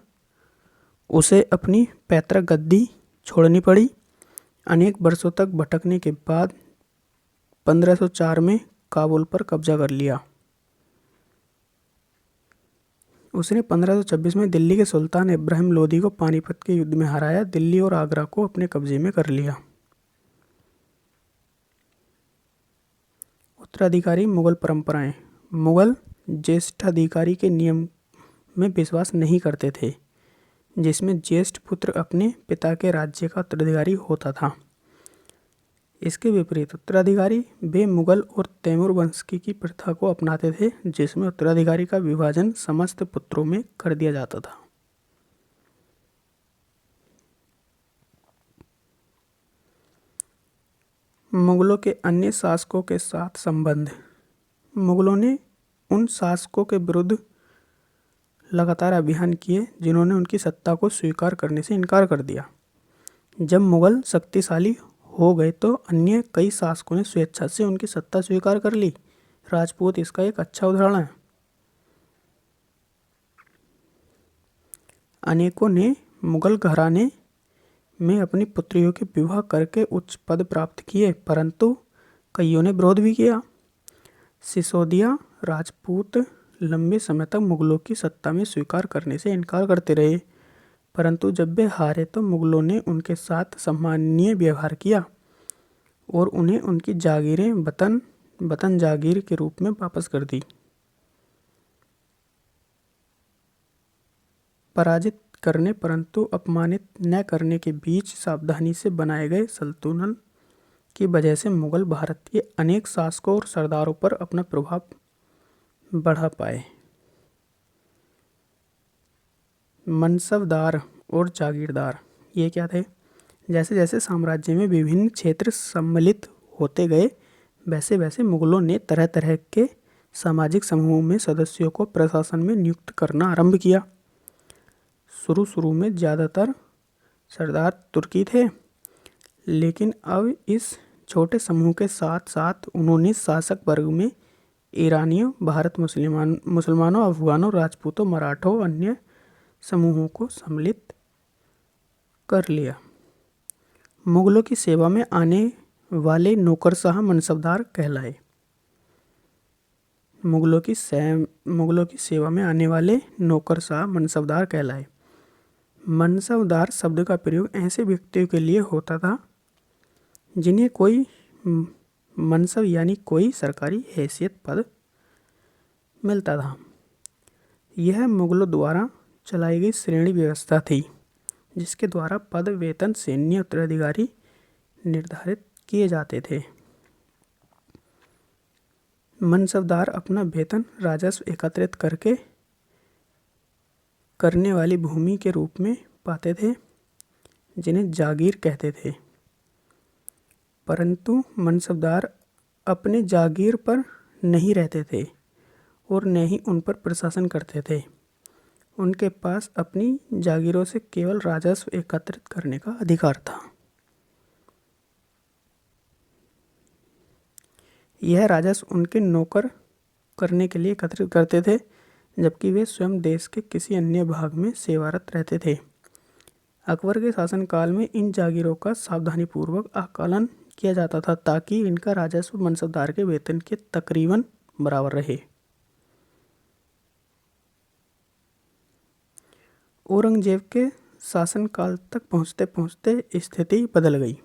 उसे अपनी पैतृक गद्दी छोड़नी पड़ी। अनेक वर्षों तक भटकने के बाद 1504 में काबुल पर कब्जा कर लिया। उसने 1526 में दिल्ली के सुल्तान इब्राहिम लोदी को पानीपत के युद्ध में हराया, दिल्ली और आगरा को अपने कब्जे में कर लिया। उत्तराधिकारी मुगल परंपराएं। मुगल ज्येष्ठाधिकारी के नियम में विश्वास नहीं करते थे, जिसमें ज्येष्ठ पुत्र अपने पिता के राज्य का उत्तराधिकारी होता था। इसके विपरीत उत्तराधिकारी वे मुगल और तैमूर वंश की प्रथा को अपनाते थे, जिसमें उत्तराधिकारी का विभाजन समस्त पुत्रों में कर दिया जाता था। मुगलों के अन्य शासकों के साथ संबंध। मुगलों ने उन शासकों के विरुद्ध लगातार अभियान किए जिन्होंने उनकी सत्ता को स्वीकार करने से इनकार कर दिया। जब मुगल शक्तिशाली हो गए तो अन्य कई शासकों ने स्वेच्छा से उनकी सत्ता स्वीकार कर ली। राजपूत इसका एक अच्छा उदाहरण है। अनेकों ने मुगल घराने में अपनी पुत्रियों के विवाह करके उच्च पद प्राप्त किए, परंतु कईयों ने विरोध भी किया। सिसोदिया राजपूत लंबे समय तक मुगलों की सत्ता में स्वीकार करने से इनकार करते रहे, परंतु जब वे हारे तो मुगलों ने उनके साथ सम्माननीय व्यवहार किया और उन्हें उनकी जागीरें वतन जागीर के रूप में वापस कर दी। पराजित करने परंतु अपमानित न करने के बीच सावधानी से बनाए गए संतुलन की वजह से मुगल भारत के अनेक शासकों और सरदारों पर अपना प्रभाव बढ़ा पाए। मनसबदार और जागीरदार ये क्या थे? जैसे जैसे साम्राज्य में विभिन्न क्षेत्र सम्मिलित होते गए, वैसे वैसे मुगलों ने तरह तरह के सामाजिक समूहों में सदस्यों को प्रशासन में नियुक्त करना आरंभ किया। शुरू में ज़्यादातर सरदार तुर्की थे, लेकिन अब इस छोटे समूह के साथ साथ उन्होंने शासक वर्ग में ईरानियों, भारत मुसलमानों, अफगानों, राजपूतों, मराठों अन्य समूहों को सम्मिलित कर लिया। मुगलों की सेवा में आने वाले नौकरशाह मनसबदार कहलाए। मुगलों की सेवा में आने वाले नौकरशाह मनसबदार कहलाए। मनसबदार शब्द का प्रयोग ऐसे व्यक्तियों के लिए होता था जिन्हें कोई मनसब यानी कोई सरकारी हैसियत पद मिलता था। यह मुगलों द्वारा चलाई गई श्रेणी व्यवस्था थी, जिसके द्वारा पद, वेतन, सैन्य उत्तराधिकारी निर्धारित किए जाते थे। मनसबदार अपना वेतन राजस्व एकत्रित करने वाली भूमि के रूप में पाते थे, जिन्हें जागीर कहते थे। परंतु मनसबदार अपने जागीर पर नहीं रहते थे और न ही उन पर प्रशासन करते थे। उनके पास अपनी जागीरों से केवल राजस्व एकत्रित करने का अधिकार था। यह राजस्व उनके नौकर करने के लिए एकत्रित करते थे, जबकि वे स्वयं देश के किसी अन्य भाग में सेवारत रहते थे। अकबर के शासनकाल में इन जागीरों का सावधानीपूर्वक आकलन किया जाता था ताकि इनका राजस्व मनसबदार के वेतन के तकरीबन बराबर रहे। औरंगजेब के शासनकाल तक पहुँचते पहुँचते स्थिति बदल गई।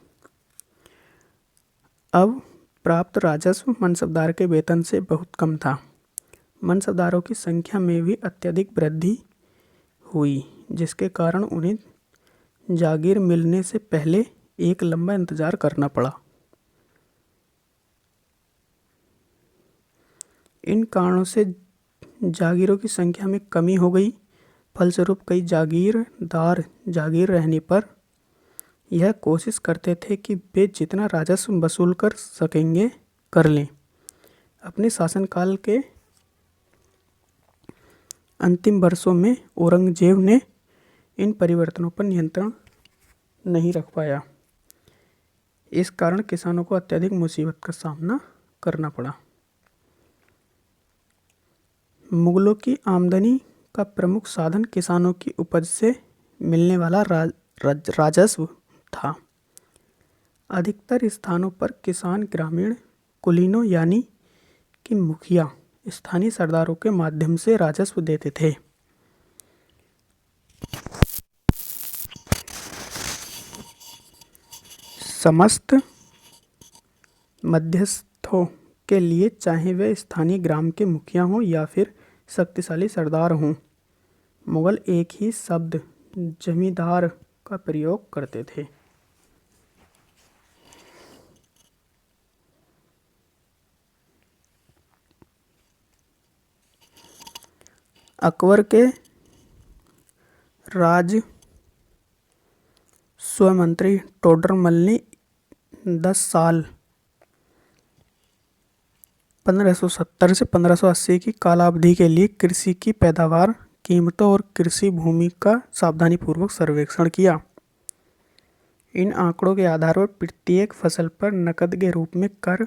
अब प्राप्त राजस्व मनसबदार के वेतन से बहुत कम था। मनसबदारों की संख्या में भी अत्यधिक वृद्धि हुई, जिसके कारण उन्हें जागीर मिलने से पहले एक लंबा इंतजार करना पड़ा। इन कारणों से जागीरों की संख्या में कमी हो गई। फलस्वरूप कई जागीरदार जागीर रहने पर यह कोशिश करते थे कि वे जितना राजस्व वसूल कर सकेंगे कर लें। अपने शासनकाल के अंतिम वर्षों में औरंगजेब ने इन परिवर्तनों पर नियंत्रण नहीं रख पाया। इस कारण किसानों को अत्यधिक मुसीबत का सामना करना पड़ा। मुगलों की आमदनी का प्रमुख साधन किसानों की उपज से मिलने वाला राजस्व था। अधिकतर स्थानों पर किसान ग्रामीण कुलीनों यानी कि मुखिया स्थानीय सरदारों के माध्यम से राजस्व देते थे। समस्त मध्यस्थों के लिए, चाहे वे स्थानीय ग्राम के मुखिया हों या फिर शक्तिशाली सरदार हों, मुगल एक ही शब्द जमींदार का प्रयोग करते थे। अकबर के राजस्व मंत्री टोडरमल ने 10 साल 1570 से 1580 की कालावधि के लिए कृषि की पैदावार, कीमतों और कृषि भूमि का सावधानीपूर्वक सर्वेक्षण किया। इन आंकड़ों के आधार पर प्रत्येक फसल पर नकद के रूप में कर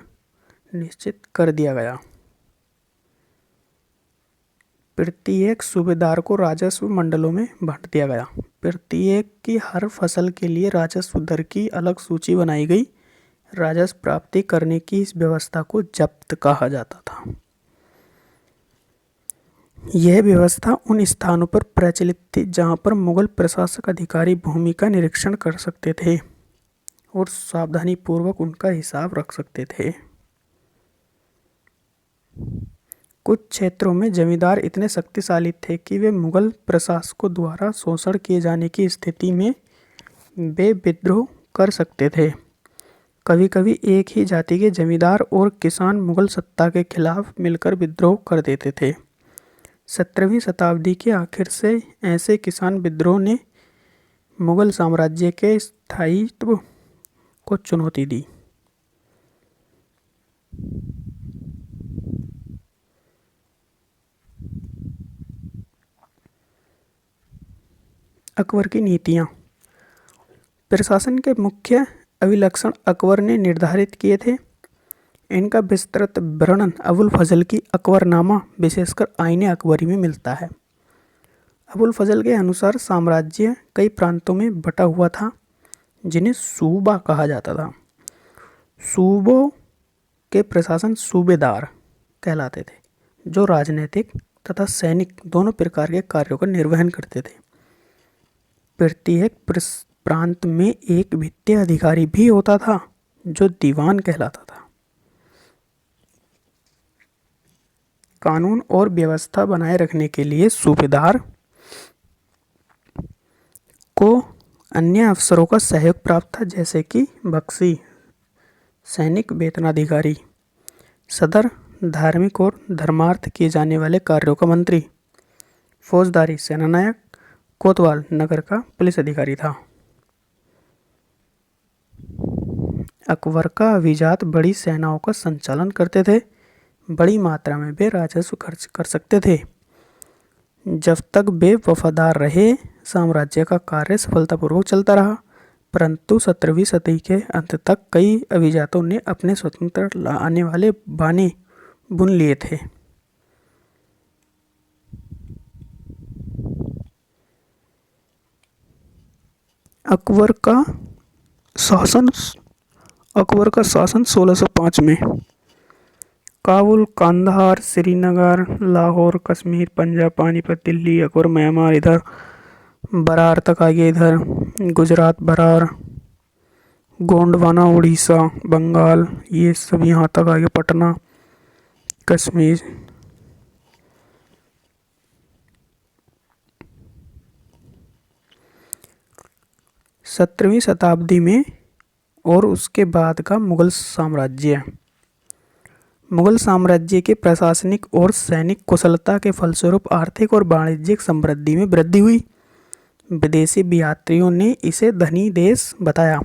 निश्चित कर दिया गया। प्रत्येक सूबेदार को राजस्व मंडलों में बांट दिया गया। प्रत्येक की हर फसल के लिए राजस्व दर की अलग सूची बनाई गई। राजस्व प्राप्ति करने की इस व्यवस्था को जब्त कहा जाता था। यह व्यवस्था उन स्थानों पर प्रचलित थी जहां पर मुगल प्रशासक अधिकारी भूमि का निरीक्षण कर सकते थे और सावधानीपूर्वक उनका हिसाब रख सकते थे। कुछ क्षेत्रों में जमींदार इतने शक्तिशाली थे कि वे मुगल प्रशासकों द्वारा शोषण किए जाने की स्थिति में वे विद्रोह कर सकते थे। कभी कभी एक ही जाति के जमींदार और किसान मुगल सत्ता के खिलाफ मिलकर विद्रोह कर देते थे। 17वीं शताब्दी के आखिर से ऐसे किसान विद्रोह ने मुगल साम्राज्य के स्थायित्व को चुनौती दी। अकबर की नीतियाँ। प्रशासन के मुख्य अभिलक्षण अकबर ने निर्धारित किए थे। इनका विस्तृत वर्णन अबुल फजल की अकबरनामा विशेषकर आईने अकबरी में मिलता है। अबुल फजल के अनुसार साम्राज्य कई प्रांतों में बटा हुआ था जिन्हें सूबा कहा जाता था। सूबों के प्रशासन सूबेदार कहलाते थे जो राजनीतिक तथा सैनिक दोनों प्रकार के कार्यों का निर्वहन करते थे। प्रत्येक प्रांत में एक वित्तीय अधिकारी भी होता था जो दीवान कहलाता था। कानून और व्यवस्था बनाए रखने के लिए सूबेदार को अन्य अफसरों का सहयोग प्राप्त था, जैसे कि बख्शी सैनिक वेतनाधिकारी, सदर धार्मिक और धर्मार्थ किए जाने वाले कार्यों का मंत्री, फौजदारी सेनानायक, कोतवाल नगर का पुलिस अधिकारी था। अकबर का अभिजात बड़ी सेनाओं का संचालन करते थे। बड़ी मात्रा में वे राजस्व खर्च कर सकते थे। जब तक वे वफादार रहे, साम्राज्य का कार्य सफलतापूर्वक चलता रहा, परंतु 17वीं सदी के अंत तक कई अभिजातों ने अपने स्वतंत्र आने वाले बाने बुन लिए थे। अकबर का शासन 1605 में काबुल, कांधार, श्रीनगर, लाहौर, कश्मीर, पंजाब, पानीपत, दिल्ली, अकबर, म्यांमार, इधर बरार तक आ गया, इधर गुजरात, बरार, गोंडवाना, उड़ीसा, बंगाल, ये सब यहाँ तक आ गया, पटना, कश्मीर। सत्रहवीं शताब्दी में और उसके बाद का मुगल साम्राज्य के प्रशासनिक और सैनिक कुशलता के फलस्वरूप आर्थिक और वाणिज्यिक समृद्धि में वृद्धि हुई। विदेशी यात्रियों ने इसे धनी देश बताया,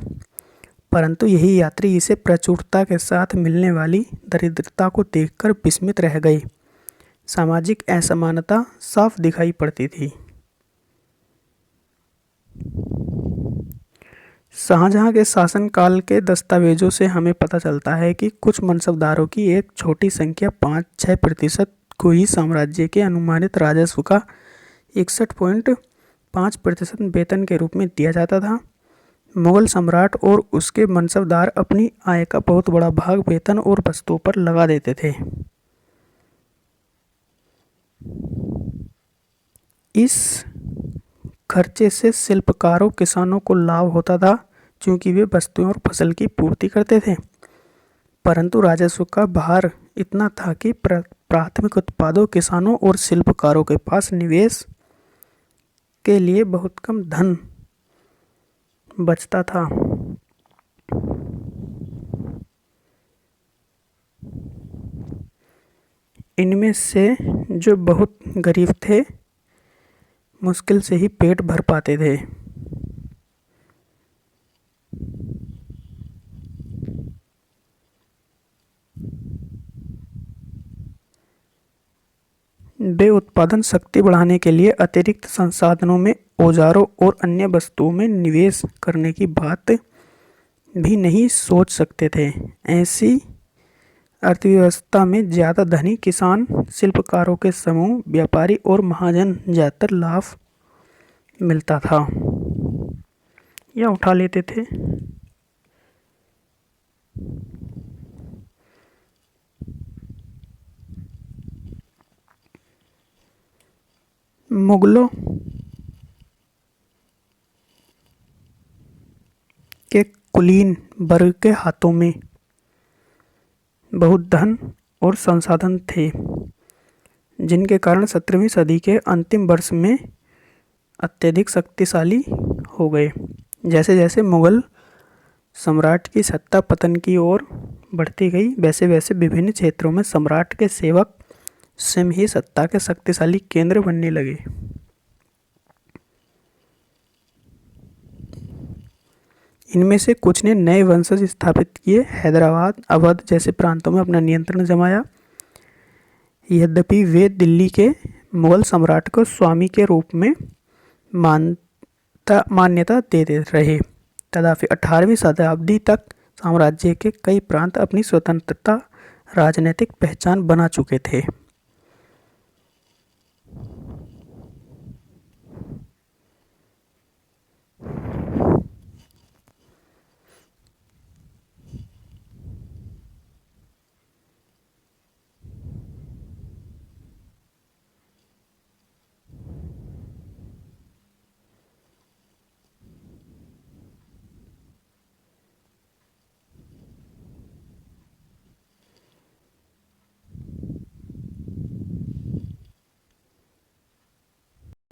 परंतु यही यात्री इसे प्रचुरता के साथ मिलने वाली दरिद्रता को देखकर विस्मित रह गए। सामाजिक असमानता साफ दिखाई पड़ती थी। शाहजहां के शासनकाल के दस्तावेजों से हमें पता चलता है कि कुछ मनसबदारों की एक छोटी संख्या 5-6% को ही साम्राज्य के अनुमानित राजस्व का 61.5% वेतन के रूप में दिया जाता था। मुगल सम्राट और उसके मनसबदार अपनी आय का बहुत बड़ा भाग वेतन और वस्तुओं पर लगा देते थे। इस खर्चे से शिल्पकारों किसानों को लाभ होता था, क्योंकि वे वस्तुओं और फसल की पूर्ति करते थे। परंतु राजस्व का भार इतना था कि प्राथमिक उत्पादों, किसानों और शिल्पकारों के पास निवेश के लिए बहुत कम धन बचता था। इनमें से जो बहुत गरीब थे, मुश्किल से ही पेट भर पाते थे। वे उत्पादन शक्ति बढ़ाने के लिए अतिरिक्त संसाधनों में, औजारों और अन्य वस्तुओं में निवेश करने की बात भी नहीं सोच सकते थे। ऐसी अर्थव्यवस्था में ज़्यादा धनी किसान, शिल्पकारों के समूह, व्यापारी और महाजन ज़्यादातर लाभ मिलता था या उठा लेते थे। मुगलों के कुलीन वर्ग के हाथों में बहुत धन और संसाधन थे, जिनके कारण 17वीं सदी के अंतिम वर्ष में अत्यधिक शक्तिशाली हो गए। जैसे जैसे मुगल सम्राट की सत्ता पतन की ओर बढ़ती गई, वैसे वैसे विभिन्न क्षेत्रों में सम्राट के सेवक स्वयं ही सत्ता के शक्तिशाली केंद्र बनने लगे। इनमें से कुछ ने नए वंशज स्थापित किए, हैदराबाद, अवध जैसे प्रांतों में अपना नियंत्रण जमाया। यद्यपि वे दिल्ली के मुगल सम्राट को स्वामी के रूप में मान्यता देते रहे। तथापि 18वीं शताब्दी तक साम्राज्य के कई प्रांत अपनी स्वतंत्रता, राजनीतिक पहचान बना चुके थे।